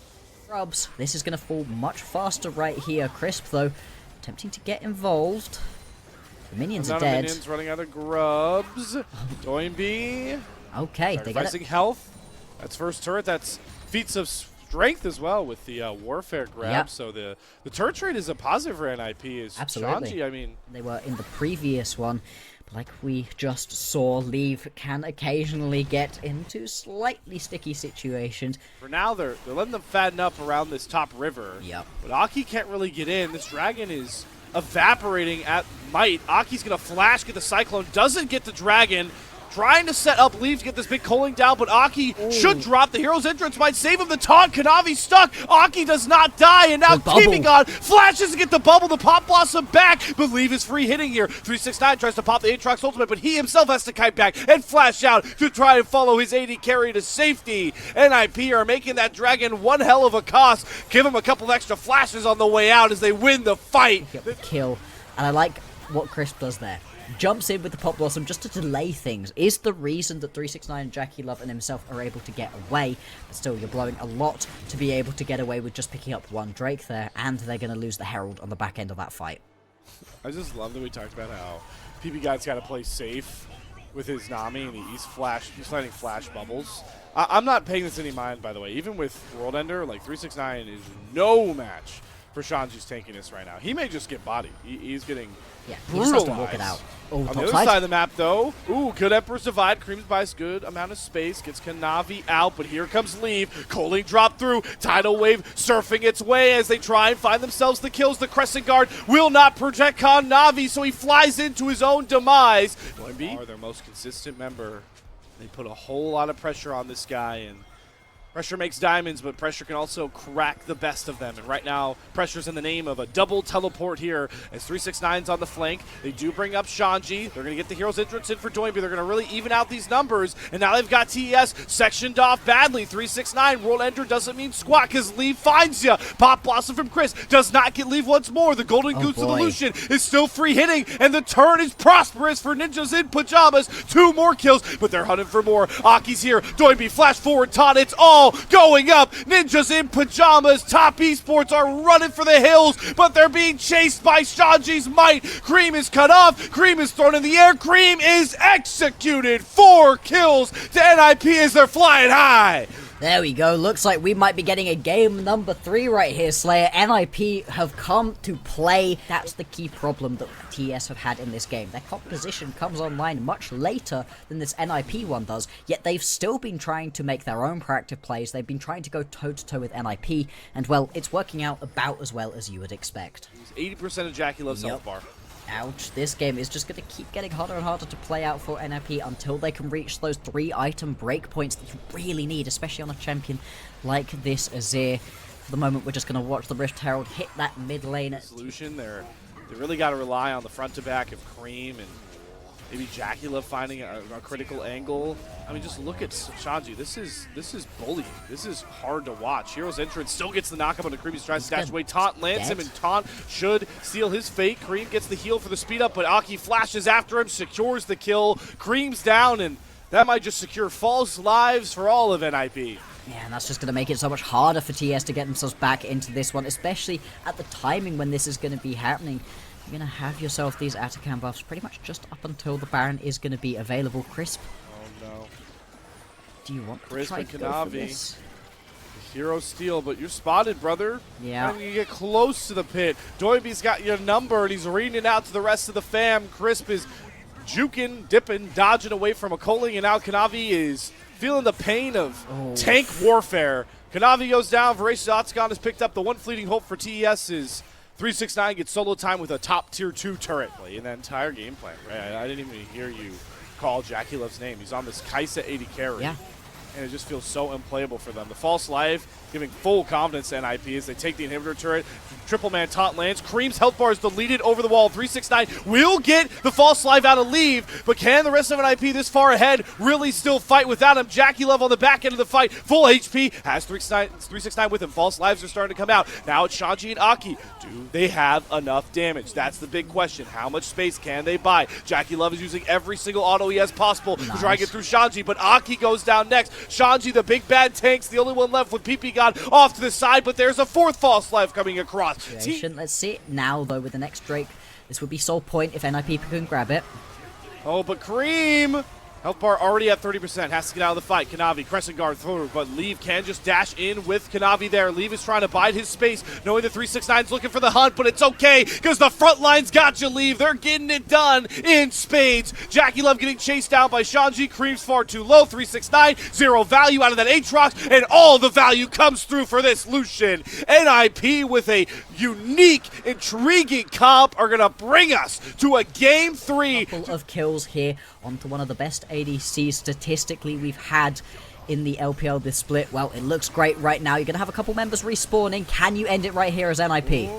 [SPEAKER 2] Grubs, this is going to fall much faster right here. Crisp, though, attempting to get involved. The minions are dead.
[SPEAKER 1] Minions running out of grubs. Doinby.
[SPEAKER 2] Okay, they got
[SPEAKER 1] health. That's first turret. That's feats of strength as well with the warfare grab.
[SPEAKER 2] Yep.
[SPEAKER 1] So the turret trade is a positive for NIP.
[SPEAKER 2] Absolutely.
[SPEAKER 1] Shanji, I mean,
[SPEAKER 2] they were in the previous one. Like we just saw, Leave can occasionally get into slightly sticky situations.
[SPEAKER 1] For now, they're letting them fatten up around this top river.
[SPEAKER 2] Yep.
[SPEAKER 1] But Aki can't really get in. This dragon is evaporating at Might. Aki's going to flash, get the Cyclone, doesn't get the Dragon. Trying to set up Leaf to get this big cooling down, but Aki should drop. The hero's entrance might save him. The taunt, Kanavi stuck. Aki does not die, and now keeping on. Flashes to get the bubble, the Pop Blossom back, but Leaf is free hitting here. 369 tries to pop the Aatrox ultimate, but he himself has to kite back and flash out to try and follow his AD carry to safety. NIP are making that Dragon one hell of a cost. Give him a couple of extra flashes on the way out as they win the fight.
[SPEAKER 2] Kill, and I like what Crisp does there. Jumps in with the Pop Blossom just to delay things. Is the reason that 369 and JackeyLove and himself are able to get away. But still, you're blowing a lot to be able to get away with just picking up one Drake there, and they're going to lose the Herald on the back end of that fight.
[SPEAKER 1] I just love that we talked about how PB God's got to play safe with his Nami, and he's planting flash bubbles. I'm not paying this any mind, by the way. Even with World Ender, like 369 is no match for Shanji's tankiness right now. He may just get bodied. He's getting
[SPEAKER 2] he just has to walk it out.
[SPEAKER 1] On the other side of the map, though, good Emperor's Divide. Creams buys good amount of space, gets Kanavi out, but here comes Leave. Coling drop through, Tidal Wave surfing its way as they try and find themselves the kills. The Crescent Guard will not project Kanavi, so he flies into his own demise. Doinby are their most consistent member. They put a whole lot of pressure on this guy, and pressure makes diamonds, but pressure can also crack the best of them. And right now, pressure's in the name of a double teleport here as 369's on the flank. They do bring up Shanji. They're going to get the hero's entrance in for Doinby. They're going to really even out these numbers. And now they've got TES sectioned off badly. 369, World Ender doesn't mean squat because Leave finds ya. Pop Blossom from Chris does not get Leave once more. The Golden Goose of the Lucian is still free hitting, and the turn is prosperous for Ninjas in Pyjamas. 2 more kills, but they're hunting for more. Aki's here. Doinby flash forward, taunt. It's all going up. Ninjas in Pyjamas. Top Esports are running for the hills, but they're being chased by Shanji's Might. Cream is cut off. Cream is thrown in the air. Cream is executed. 4 kills to NIP as they're flying high.
[SPEAKER 2] There we go. Looks like we might be getting a game number 3 right here, Slayer. NIP have come to play. That's the key problem that TES have had in this game. Their composition comes online much later than this NIP one does, yet they've still been trying to make their own proactive plays. They've been trying to go toe-to-toe with NIP, and, well, it's working out about as well as you would expect.
[SPEAKER 1] 80% of JackeyLove's health bar.
[SPEAKER 2] Ouch, this game is just going to keep getting harder and harder to play out for NIP until they can reach those 3-item breakpoints that you really need, especially on a champion like this Azir. For the moment, we're just going to watch the Rift Herald hit that mid lane.
[SPEAKER 1] Solution, they really got to rely on the front to back of Cream and maybe JackeyLove finding a critical angle. I mean, just look at Shanji. This is bullying. This is hard to watch. Hero's entrance still gets the knockup on the Cream. He's trying to stash away. Taunt lands him, and Taunt should seal his fate. Cream gets the heal for the speed up, but Aki flashes after him, secures the kill. Cream's down, and that might just secure false lives for all of NIP.
[SPEAKER 2] Yeah, and that's just going to make it so much harder for TS to get themselves back into this one, especially at the timing when this is going to be happening. You're going to have yourself these Atacam buffs pretty much just up until the Baron is going to be available. Crisp.
[SPEAKER 1] Oh, no.
[SPEAKER 2] Do you want
[SPEAKER 1] Crisp
[SPEAKER 2] to try
[SPEAKER 1] and
[SPEAKER 2] to go for
[SPEAKER 1] Kanavi. Hero steal, but you're spotted, brother.
[SPEAKER 2] Yeah.
[SPEAKER 1] And you get close to the pit. Doinby's got your number, and he's reading it out to the rest of the fam. Crisp is juking, dipping, dodging away from a Coling, and now Kanavi is feeling the pain of tank warfare. Kanavi goes down. Voracious Otacon has picked up. The one fleeting hope for TES is 369 gets solo time with a top tier 2 turret. In that entire game plan, right? I didn't even hear you call JackeyLove's name. He's on this Kaisa 80 carry.
[SPEAKER 2] Yeah.
[SPEAKER 1] And it just feels so unplayable for them. The false life giving full confidence to NIP as they take the inhibitor turret. Triple man taunt lands. Cream's health bar is deleted over the wall. 369 will get the false life out of Leave, but can the rest of NIP this far ahead really still fight without him? JackeyLove on the back end of the fight. Full HP. Has 369 with him. False lives are starting to come out. Now it's Shanji and Aki. Do they have enough damage? That's the big question. How much space can they buy? JackeyLove is using every single auto he has possible to try and get through Shanji, but Aki goes down next. Shanji, the big bad tank's the only one left with PP God off to the side, but there's a 4th false life coming across.
[SPEAKER 2] Let's see it now, though, with the next Drake. This would be sole point if NIP can grab it.
[SPEAKER 1] Oh, but Cream Health bar already at 30%, has to get out of the fight. Kanavi, crescent guard through, but Leave can just dash in with Kanavi there. Leave is trying to bide his space, knowing the 369's looking for the hunt, but it's okay, because the front line's got you, Leave. They're getting it done in spades. JackeyLove getting chased down by Shanji. Cream's far too low, 369, zero value out of that Aatrox, and all the value comes through for this Lucian. NIP with a unique, intriguing comp are going to bring us to a Game 3.
[SPEAKER 2] Couple of kills here onto one of the best ADCs statistically we've had in the LPL this split. Well, it looks great right now. You're going to have a couple members respawning. Can you end it right here as NIP?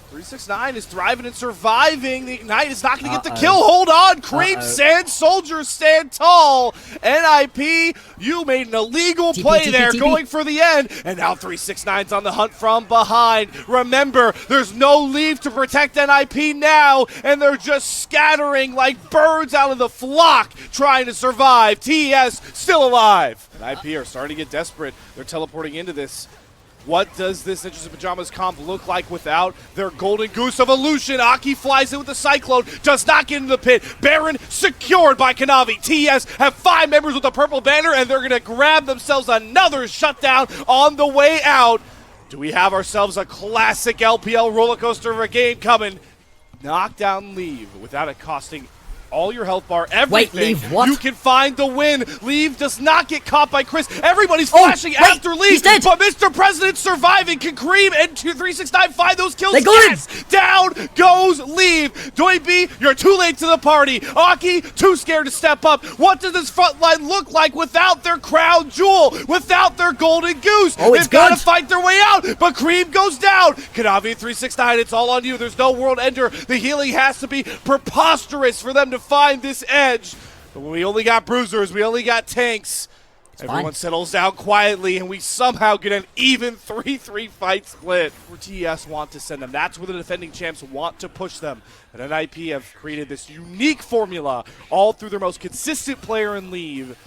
[SPEAKER 1] 369 is thriving and surviving. The Ignite is not going to get the kill. Hold on. Cream Sand Soldiers stand tall. NIP, you made an illegal play there going for the end. And now 369's on the hunt from behind. Remember, there's no Leave to protect NIP now. And they're just scattering like birds out of the flock trying to survive. TES still alive. NIP are starting to get desperate. They're teleporting into this. What does this Interesting Pyjamas comp look like without their golden goose of Lucian? Aki flies in with the Cyclone, does not get into the pit. Baron secured by Kanavi. TS have 5 members with the purple banner, and they're going to grab themselves another shutdown on the way out. Do we have ourselves a classic LPL roller coaster of a game coming? Knock down Leave without it costing all your health bar, everything.
[SPEAKER 2] Wait, Leave, what?
[SPEAKER 1] You can find the win. Leave does not get caught by Chris. Everybody's flashing after Leave, but Mr. President's surviving. Can Cream and 369 find those kills?
[SPEAKER 2] They got it.
[SPEAKER 1] Down goes Leave. Doiby, you're too late to the party. Aki, too scared to step up. What does this front line look like without their crown jewel, without their golden goose? They've got to fight their way out, but Cream goes down. Kanavi 369, it's all on you. There's no world ender. The healing has to be preposterous for them to find this edge. But we only got bruisers, we only got tanks. Everyone settles down quietly, and we somehow get an even 3-3 fight split. Where TES want to send them. That's where the defending champs want to push them. And NIP have created this unique formula all through their most consistent player in Leave.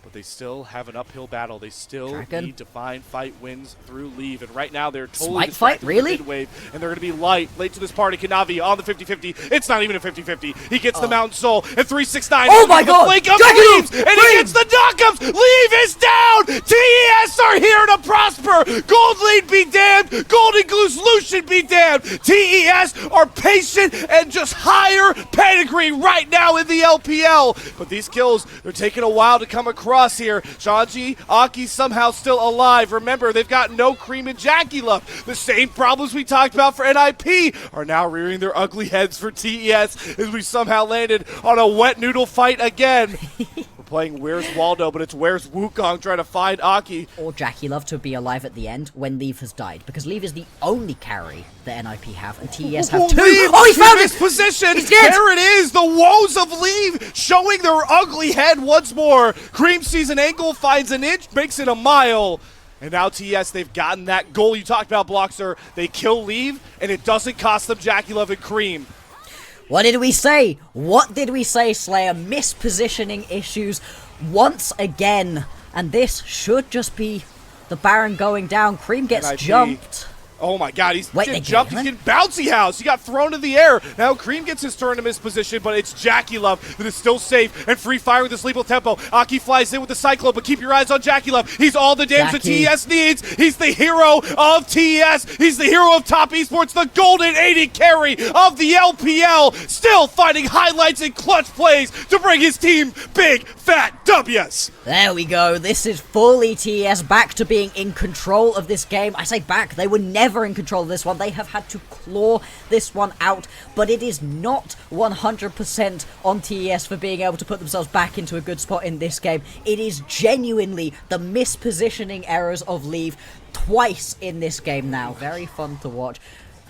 [SPEAKER 1] But they still have an uphill battle. They still need to find fight wins through Leave. And right now, they're totally distracted with the mid-wave. And they're going to be late to this party. Kanavi on the 50-50. It's not even a 50-50. He gets the Mountain Soul. And 369.
[SPEAKER 2] Oh my god!
[SPEAKER 1] Flake of Leaves, and he gets the knockups. Leave is down. TES are here to prosper. Gold lead be damned. Golden Goose Lucian be damned. TES are patient and just higher pedigree right now in the LPL. But these kills, they're taking a while to come across here. Shanji, Aki somehow still alive. Remember, they've got no Cream and JackeyLove. The same problems we talked about for NIP are now rearing their ugly heads for TES as we somehow landed on a wet noodle fight again. We're playing Where's Waldo, but it's Where's Wukong trying to find Aki.
[SPEAKER 2] Or JackeyLove to be alive at the end when Leave has died, because Leave is the only carry that NIP have, and TES have 2.
[SPEAKER 1] Oh, he found his position! There it is! The woes of Leave showing their ugly head once more. Cream sees an angle, finds an inch, makes it a mile. And now TES, they've gotten that goal you talked about, Bloxer. They kill Leave, and it doesn't cost them JackeyLove and Cream.
[SPEAKER 2] What did we say? What did we say, Slayer? Mispositioning issues once again. And this should just be the Baron going down. Cream gets
[SPEAKER 1] NIP.
[SPEAKER 2] Jumped.
[SPEAKER 1] Oh my god, he's getting jumped, he's getting bouncy house, he got thrown in the air. Now Cream gets his turn to miss position, but it's JackeyLove that is still safe and free fire with this lethal tempo. Aki flies in with the Cyclone, but keep your eyes on JackeyLove. He's all the damage that TES needs. He's the hero of TES. He's the hero of top esports, the golden 80 carry of the LPL. Still finding highlights and clutch plays to bring his team big, fat W's.
[SPEAKER 2] There we go. This is fully TES back to being in control of this game. I say back, they were never in control of this one. They have had to claw this one out, but it is not 100% on TES for being able to put themselves back into a good spot in this game. It is genuinely the mispositioning errors of Leave twice in this game now. Very fun to watch.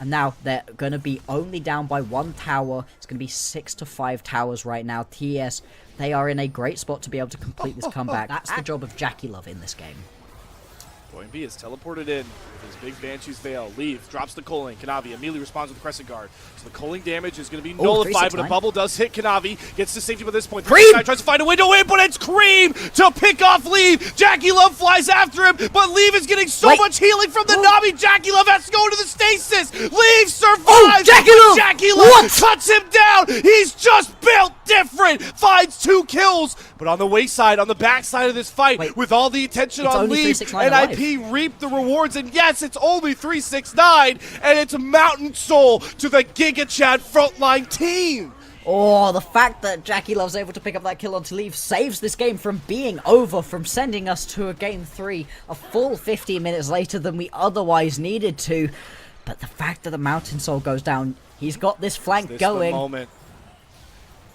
[SPEAKER 2] And now they're going to be only down by 1 tower. It's going to be 6-5 towers right now. TES, they are in a great spot to be able to complete this comeback. That's the job of JackeyLove in this game.
[SPEAKER 1] B is teleported in with his big Banshee's Veil. Leave, drops the Culling. Kanavi immediately responds with the Crescent Guard. So the Culling damage is going to be nullified, but a bubble does hit Kanavi. Gets to safety by this point.
[SPEAKER 2] Cream!
[SPEAKER 1] Tries to find a window in, but it's Cream to pick off Leave. Jackie Love flies after him, but Leave is getting so much healing from the Navi. Jackie Love has to go into the stasis. Leave survives.
[SPEAKER 2] Oh,
[SPEAKER 1] Jackie Love cuts him down. He's just built different. Finds 2 kills, but on the wayside, on the backside of this fight, with all the attention on Leave, NIP reap the rewards, and yes, it's only 369, and it's Mountain Soul to the Giga Chad frontline team.
[SPEAKER 2] Oh, the fact that Jackie Love's able to pick up that kill onto Leave saves this game from being over, from sending us to a game 3 a full 15 minutes later than we otherwise needed to. But the fact that the Mountain Soul goes down, he's got this flank going.
[SPEAKER 1] The moment?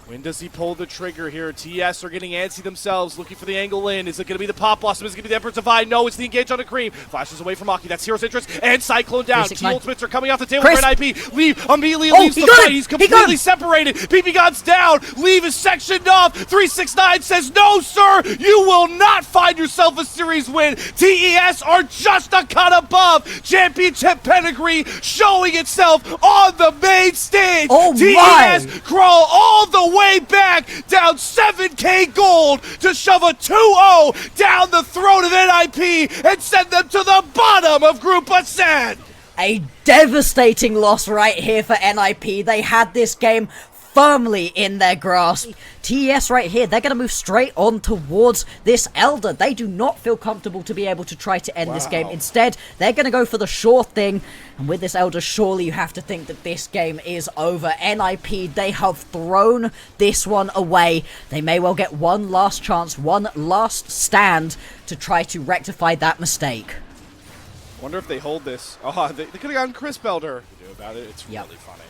[SPEAKER 1] When does he pull the trigger here? TES are getting antsy themselves, looking for the angle in. Is it going to be the Pop Blossom? Is it going to be the Emperor's Divine? No, it's the engage on the Cream. Flashes away from Aki. That's Hero's Interest. And Cyclone down. Key ultimates are coming off the table for NIP. Leave immediately leaves the fight. He's completely separated. PP God's down. Leave is sectioned off. 369 says, no, sir. You will not find yourself a series win. TES are just a cut above. Championship pedigree showing itself on the main stage.
[SPEAKER 2] Oh,
[SPEAKER 1] TES crawl all the way back, down 7k gold to shove a 2-0 down the throat of NIP and send them to the bottom of Group Ascend.
[SPEAKER 2] A devastating loss right here for NIP. They had this game firmly in their grasp. TES right here, they're going to move straight on towards this Elder. They do not feel comfortable to be able to try to end this game. Instead, they're going to go for the sure thing. And with this Elder, surely you have to think that this game is over. NIP, they have thrown this one away. They may well get one last chance, one last stand to try to rectify that mistake.
[SPEAKER 1] Wonder if they hold this. Oh, they could have gotten Chris Belder to do about it. It's really funny.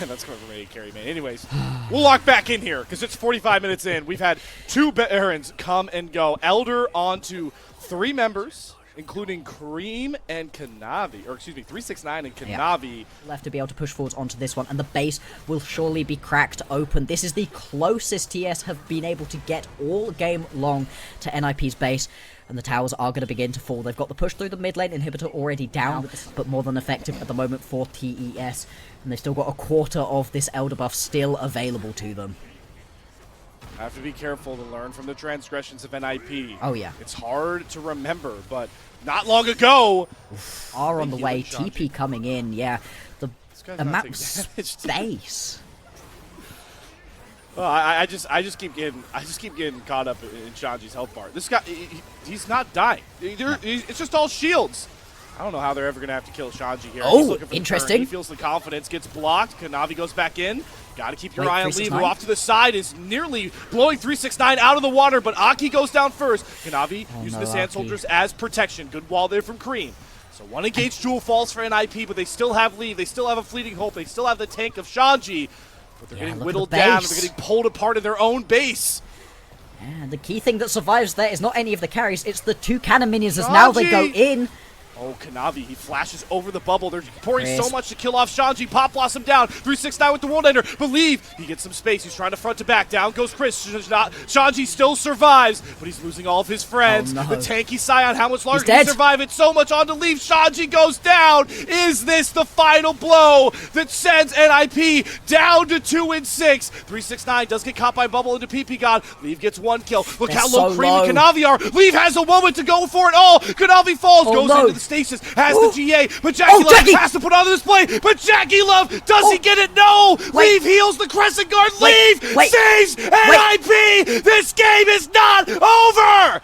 [SPEAKER 1] That's coming from a carry man. Anyways, we'll lock back in here because it's 45 minutes in. We've had 2 Barons come and go. Elder on to 3 members, including Cream and Kanavi. Or excuse me, 369 and Kanavi.
[SPEAKER 2] Left to be able to push forwards onto this one, and the base will surely be cracked open. This is the closest TS have been able to get all game long to NIP's base. And the towers are going to begin to fall. They've got the push through the mid lane inhibitor already down, but more than effective at the moment for TES. And they've still got a quarter of this Elder buff still available to them.
[SPEAKER 1] Have to be careful to learn from the transgressions of NIP.
[SPEAKER 2] Oh, yeah.
[SPEAKER 1] It's hard to remember, but not long ago...
[SPEAKER 2] Are on the way. TP coming in, yeah. The amount of space...
[SPEAKER 1] Well, I just keep getting caught up in Shanji's health bar. This guy, he's not dying. It's just all shields. I don't know how they're ever gonna have to kill Shanji here.
[SPEAKER 2] Oh,
[SPEAKER 1] he's looking for
[SPEAKER 2] interesting.
[SPEAKER 1] He feels the confidence, gets blocked. Kanavi goes back in. Got to keep your eye on Leave, who off to the side is nearly blowing 369 out of the water, but Aki goes down first. Kanavi using the Sand Soldiers as protection. Good wall there from Cream. So one engaged jewel falls for NIP, but they still have Leave. They still have a fleeting hope. They still have the tank of Shanji. But they're getting whittled down, they're getting pulled apart in their own base.
[SPEAKER 2] And the key thing that survives there is not any of the carries, it's the 2 cannon minions as now they go in.
[SPEAKER 1] Oh, Kanavi, he flashes over the bubble. They're pouring so much to kill off Shanji. Pop Blossom down. 369 with the World Ender. Believe he gets some space. He's trying to front to back. Down goes Chris. Shanji still survives, but he's losing all of his friends.
[SPEAKER 2] Oh, no.
[SPEAKER 1] The tanky Scion, how much longer can he survive? It's so much on to leave. Shanji goes down. Is this the final blow that sends NIP down to 2-6? 369 does get caught by bubble into PP God. Leave gets 1 kill. Look how low Cream and Kanavi are. Leave has a moment to go for it all. Kanavi falls, goes into the stasis, has the GA, but Jackie Love has to put on the display, but Jackie Love, does he get it? No! Leave heals the Crescent Guard, Leave saves NIP! This game is not over!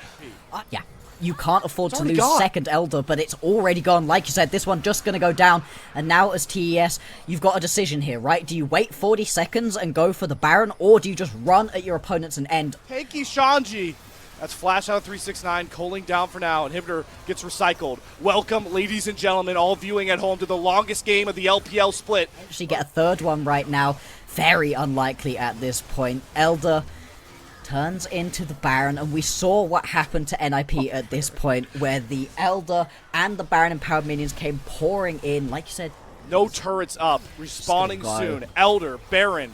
[SPEAKER 2] Yeah. You can't afford to lose second Elder, but it's already gone. Like you said, this one just going to go down. And now as TES, you've got a decision here, right? Do you wait 40 seconds and go for the Baron, or do you just run at your opponents and end?
[SPEAKER 1] Tanky Shanji. That's flash out of 369, Culling down for now. Inhibitor gets recycled. Welcome, ladies and gentlemen, all viewing at home, to the longest game of the LPL split.
[SPEAKER 2] Actually get a third one right now. Very unlikely at this point. Elder turns into the Baron, and we saw what happened to NIP at this point, where the Elder and the Baron empowered minions came pouring in. Like you said,
[SPEAKER 1] no turrets up, respawning soon. Elder, Baron,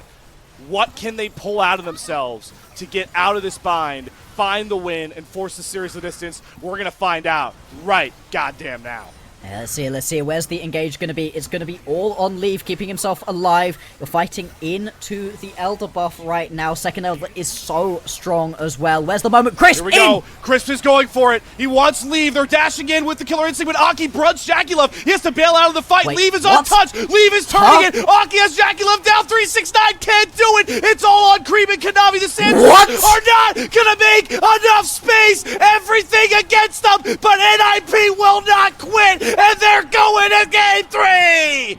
[SPEAKER 1] What can they pull out of themselves to get out of this bind, find the win, and force the series to distance? We're going to find out right goddamn now.
[SPEAKER 2] Let's see. Where's the engage going to be? It's going to be all on Leave, keeping himself alive. You're fighting into the Elder buff right now. Second Elder is so strong as well. Where's the moment? Crisp,
[SPEAKER 1] here we go. Crisp is going for it. He wants Leave. They're dashing in with the killer instinct, but Aki brunts JackeyLove. He has to bail out of the fight.
[SPEAKER 2] Wait,
[SPEAKER 1] Leave is
[SPEAKER 2] what?
[SPEAKER 1] untouched. Leave is turning it. Aki has JackeyLove down. 369 can't do it. It's all on Cream and Kanavi. The Sanders are not going to make enough space. Everything against them, but NIP will not quit, and they're going to game 3.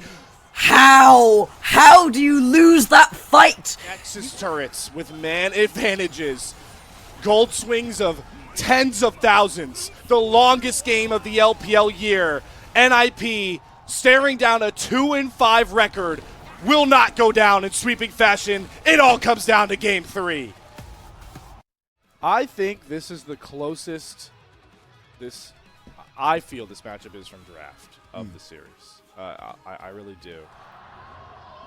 [SPEAKER 2] How? How do you lose that fight?
[SPEAKER 1] Nexus turrets with man advantages. Gold swings of tens of thousands. The longest game of the LPL year. NIP staring down a 2-5 record will not go down in sweeping fashion. It all comes down to game 3. I think this is the closest I feel this matchup is from draft of the series. I really do.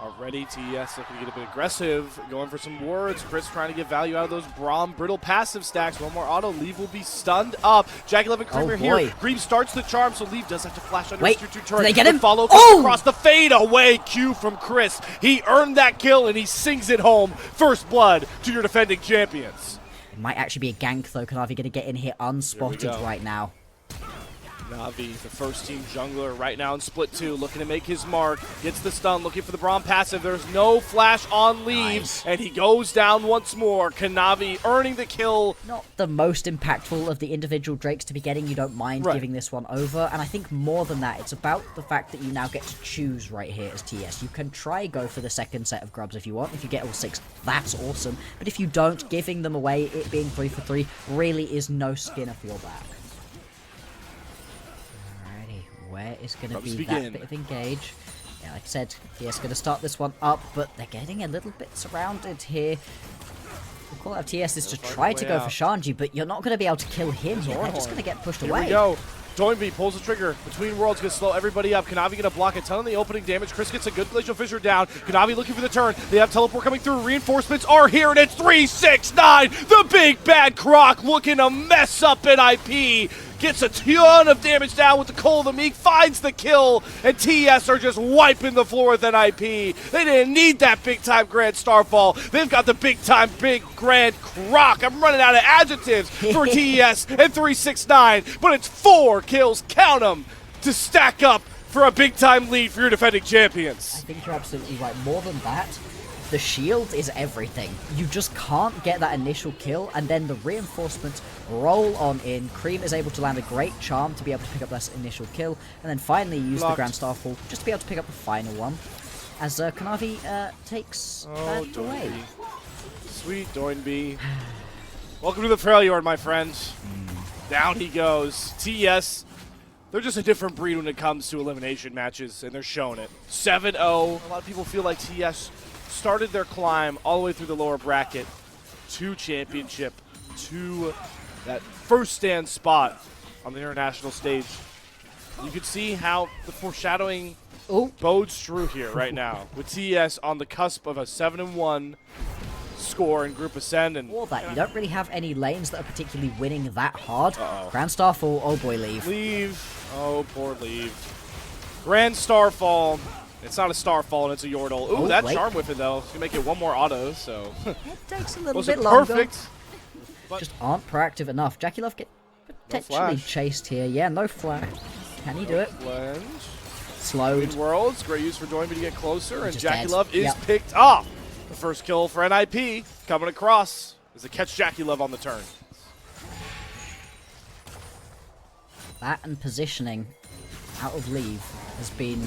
[SPEAKER 1] Already, TES looking to get a bit aggressive, going for some wards. Chris trying to get value out of those Braum brittle passive stacks. One more auto. Leave will be stunned up. JackeyLove and Cream are here. Cream starts the charm, so Leave does have to flash under his 2-2 turret.
[SPEAKER 2] Did they get him?
[SPEAKER 1] Follow across the fade away Q from Chris. He earned that kill, and he sings it home. First blood to your defending champions.
[SPEAKER 2] It might actually be a gank, though. Kanavi going to get in here unspotted right now.
[SPEAKER 1] Navi, the first team jungler right now in split 2, looking to make his mark, gets the stun, looking for the Braum passive. There's no flash on Leave, and he goes down once more. Kanavi earning the kill.
[SPEAKER 2] Not the most impactful of the individual Drakes to be getting. You don't mind giving this one over, and I think more than that, it's about the fact that you now get to choose right here as TS. You can try go for the second set of grubs if you want. If you get all 6, that's awesome, but if you don't, giving them away, it being 3 for 3, really is no skin off your back. Where is going to be that bit of engage? Yeah, like I said, TS going to start this one up, but they're getting a little bit surrounded here. The call out of TS is to try to go for Shanji, but you're not going to be able to kill him here. They're just going to get pushed away.
[SPEAKER 1] Here we go. Doinby pulls the trigger. Between Worlds going to slow everybody up. Kanavi going to block a ton of the opening damage. Chris gets a good Glacial Fissure down. Kanavi looking for the turn. They have teleport coming through. Reinforcements are here, and it's 369. The big bad Croc looking to mess up NIP. Gets a ton of damage down with the Call of the Meek, finds the kill, and TS are just wiping the floor with NIP. They didn't need that big-time Grand Starfall. They've got the big-time Big Grand Croc. I'm running out of adjectives for TES and 369, but it's 4 kills, count them, to stack up for a big-time lead for your defending champions.
[SPEAKER 2] I think you're absolutely right. More than that, the shield is everything. You just can't get that initial kill, and then the reinforcements roll on in. Cream is able to land a great charm to be able to pick up that initial kill, and then finally use the Grand Starfall just to be able to pick up the final one, as Kanavi takes that away.
[SPEAKER 1] Sweet Doinby. Welcome to the Freljord, my friend. Down he goes. TES, they're just a different breed when it comes to elimination matches, and they're showing it. 7-0. A lot of people feel like TES started their climb all the way through the lower bracket to championship, to that first stand spot on the international stage. You can see how the foreshadowing bodes true here right now, with TES on the cusp of a 7-1 score in Group Ascend. And
[SPEAKER 2] all that, you don't really have any lanes that are particularly winning that hard. Grand Starfall, oh boy, Leave.
[SPEAKER 1] Leave, oh poor Leave. Grand Starfall. It's not a Starfall, and it's a Yordle. Ooh, that Charm Whipping, though. It's going to make it one more auto, so...
[SPEAKER 2] It takes a little bit longer.
[SPEAKER 1] Perfect.
[SPEAKER 2] Just aren't proactive enough. JackeyLove get potentially chased here. Yeah, no flash. Can he do it?
[SPEAKER 1] Plunge.
[SPEAKER 2] Slowed.
[SPEAKER 1] Between Worlds, great use for Doinby to get closer, and JackeyLove is picked up. The first kill for NIP coming across is a catch JackeyLove on the turn.
[SPEAKER 2] That and positioning out of Leave has been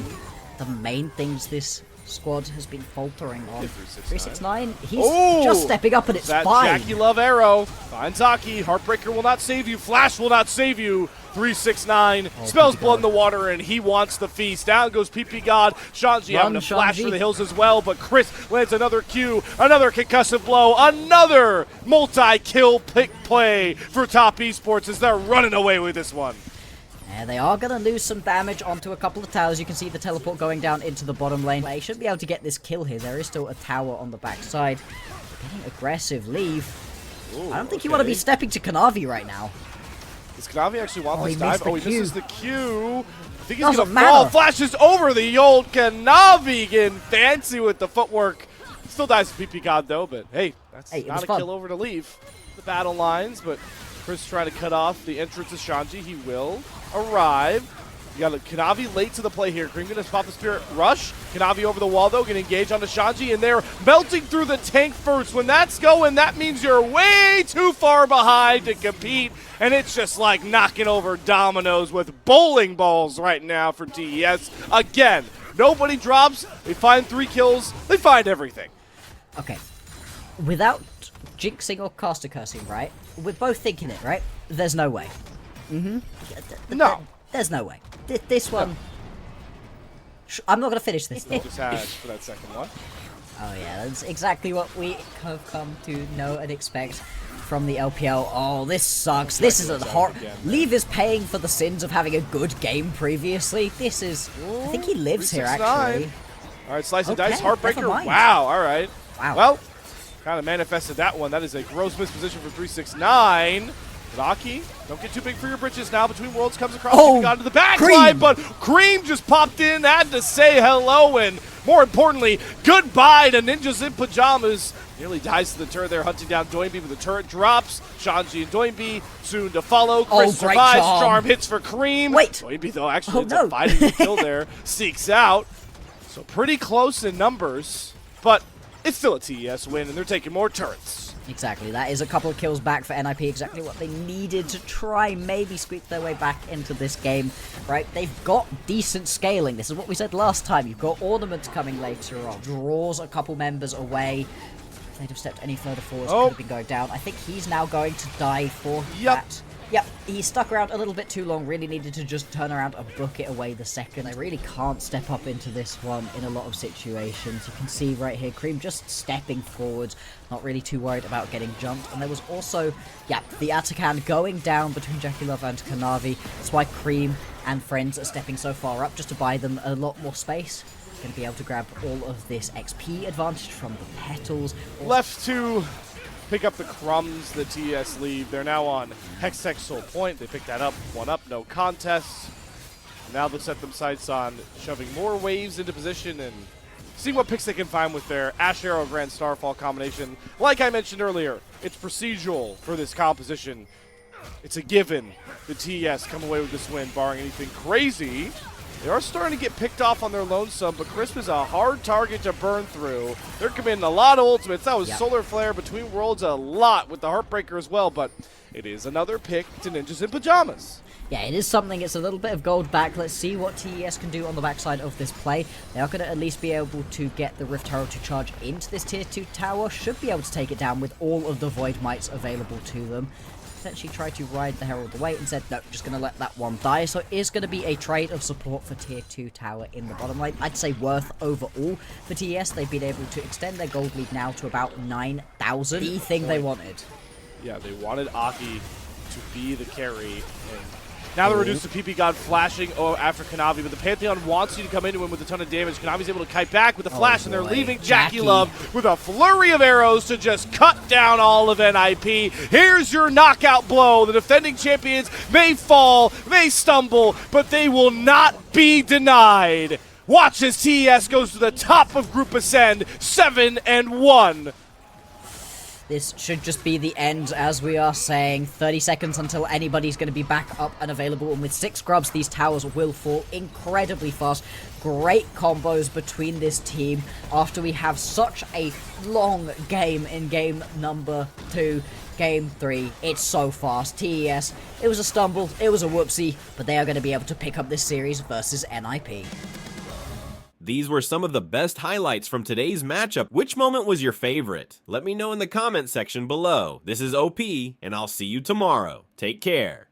[SPEAKER 2] the main things this squad has been faltering on. 369, he's just stepping up, and it's fine.
[SPEAKER 1] JackeyLove arrow finds Aki. Heartbreaker will not save you. Flash will not save you. 369 spells blood in the water, and he wants the feast. Down goes PP God. Shanji having a flash for the hills as well, but Chris lands another Q, another concussive blow, another multi-kill pick play for Top Esports as they're running away with this one.
[SPEAKER 2] And they are going to lose some damage onto a couple of towers. You can see the teleport going down into the bottom lane. They should be able to get this kill here. There is still a tower on the backside. Getting aggressive leave.
[SPEAKER 1] Ooh,
[SPEAKER 2] I don't think you want to be stepping to Kanavi right now.
[SPEAKER 1] Does Kanavi actually want this
[SPEAKER 2] he
[SPEAKER 1] dive?
[SPEAKER 2] missed the
[SPEAKER 1] He misses
[SPEAKER 2] Q.
[SPEAKER 1] the Q. I think he's
[SPEAKER 2] Doesn't
[SPEAKER 1] going to fall.
[SPEAKER 2] matter.
[SPEAKER 1] Flashes over the old Kanavi, getting fancy with the footwork. Still dies to PP God, though, but hey, that's not a
[SPEAKER 2] fun.
[SPEAKER 1] kill over to leave the battle lines, but Chris trying to cut off the entrance of Shanji. He will arrive. You got Kanavi late to the play here. Cream gonna spot the Spirit Rush. Kanavi over the wall, though, gonna engage onto Shanji, and they're melting through the tank first. When that's going, that means you're way too far behind to compete, and it's just like knocking over dominoes with bowling balls right now for TES. Again, nobody drops. They find 3 kills. They find everything.
[SPEAKER 2] Okay. Without jinxing or caster cursing, right? We're both thinking it, right? There's no way.
[SPEAKER 1] No.
[SPEAKER 2] There's no way. This one... I'm not going to finish this.
[SPEAKER 1] Focus Hatch for that second one.
[SPEAKER 2] Oh yeah, that's exactly what we have come to know and expect from the LPL. Oh, this sucks. This is a hard... Leave is paying for the sins of having a good game previously. This is... I think he lives here,
[SPEAKER 1] 369.
[SPEAKER 2] actually.
[SPEAKER 1] All right, slice and
[SPEAKER 2] Okay,
[SPEAKER 1] dice,
[SPEAKER 2] never
[SPEAKER 1] Heartbreaker.
[SPEAKER 2] mind.
[SPEAKER 1] Wow, all right.
[SPEAKER 2] Wow.
[SPEAKER 1] Well, kind of manifested that one. That is a gross misposition for 369. Rocky, don't get too big for your britches now. Between Worlds comes across, got to the backline, but Cream just popped in, had to say hello, and more importantly, goodbye to Ninjas in Pyjamas. Nearly dies to the turret there, hunting down Doinby, but the turret drops. Shanji and Doinby soon to follow. Chris
[SPEAKER 2] great
[SPEAKER 1] survives.
[SPEAKER 2] charm.
[SPEAKER 1] Hits for Cream.
[SPEAKER 2] Wait.
[SPEAKER 1] Doinby, though, actually ends
[SPEAKER 2] no.
[SPEAKER 1] up fighting the kill there. Seeks out. So pretty close in numbers, but it's still a TES win, and they're taking more turrets.
[SPEAKER 2] Exactly, that is a couple of kills back for NIP, exactly what they needed to try maybe squeak their way back into this game, right? They've got decent scaling, this is what we said last time, you've got Ornaments coming later on, draws a couple members away. If they'd have stepped any further forward, could have been going down. I think he's now going to die for that. Yep, he stuck around a little bit too long, really needed to just turn around and book it away the second. They really can't step up into this one in a lot of situations. You can see right here, Cream just stepping forward, not really too worried about getting jumped. And there was also, the Atakan going down between Jackie Love and Kanavi. That's why Cream and friends are stepping so far up, just to buy them a lot more space. Going to be able to grab all of this XP advantage from the petals.
[SPEAKER 1] Left to pick up the crumbs the TES leave. They're now on Hextech Soul Point. They picked that up. 1-up, no contest. Now they'll set them sights on shoving more waves into position and see what picks they can find with their Ash Arrow Grand Starfall combination. Like I mentioned earlier, it's procedural for this composition. It's a given. The TES come away with this win, barring anything crazy. They are starting to get picked off on their lonesome, but Crisp is a hard target to burn through. They're committing a lot of ultimates. That was Solar Flare between Worlds a lot with the Heartbreaker as well, but it is another pick to Ninjas in Pyjamas.
[SPEAKER 2] Yeah, it is something. It's a little bit of gold back. Let's see what TES can do on the backside of this play. They are going to at least be able to get the Rift Herald to charge into this tier 2 tower. Should be able to take it down with all of the Void Mites available to them. Potentially try to ride the Herald away and said, no, just going to let that one die. So it is going to be a trade of support for tier 2 tower in the bottom lane. I'd say worth overall for TES. They've been able to extend their gold lead now to about 9,000. The thing they wanted.
[SPEAKER 1] Yeah, they wanted Aki to be the carry, and now they're reduced to PP God flashing after Kanavi, but the Pantheon wants you to come into him with a ton of damage. Kanavi's able to kite back with the flash, and they're leaving Jackie Love with a flurry of arrows to just cut down all of NIP. Here's your knockout blow. The defending champions may fall, may stumble, but they will not be denied. Watch as TES goes to the top of Group Ascend, 7-1.
[SPEAKER 2] This should just be the end, as we are saying. 30 seconds until anybody's going to be back up and available. And with 6 grubs, these towers will fall incredibly fast. Great combos between this team after we have such a long game in game number 2. Game 3, it's so fast. TES, it was a stumble, it was a whoopsie, but they are going to be able to pick up this series versus NIP.
[SPEAKER 3] These were some of the best highlights from today's matchup. Which moment was your favorite? Let me know in the comment section below. This is OP, and I'll see you tomorrow. Take care.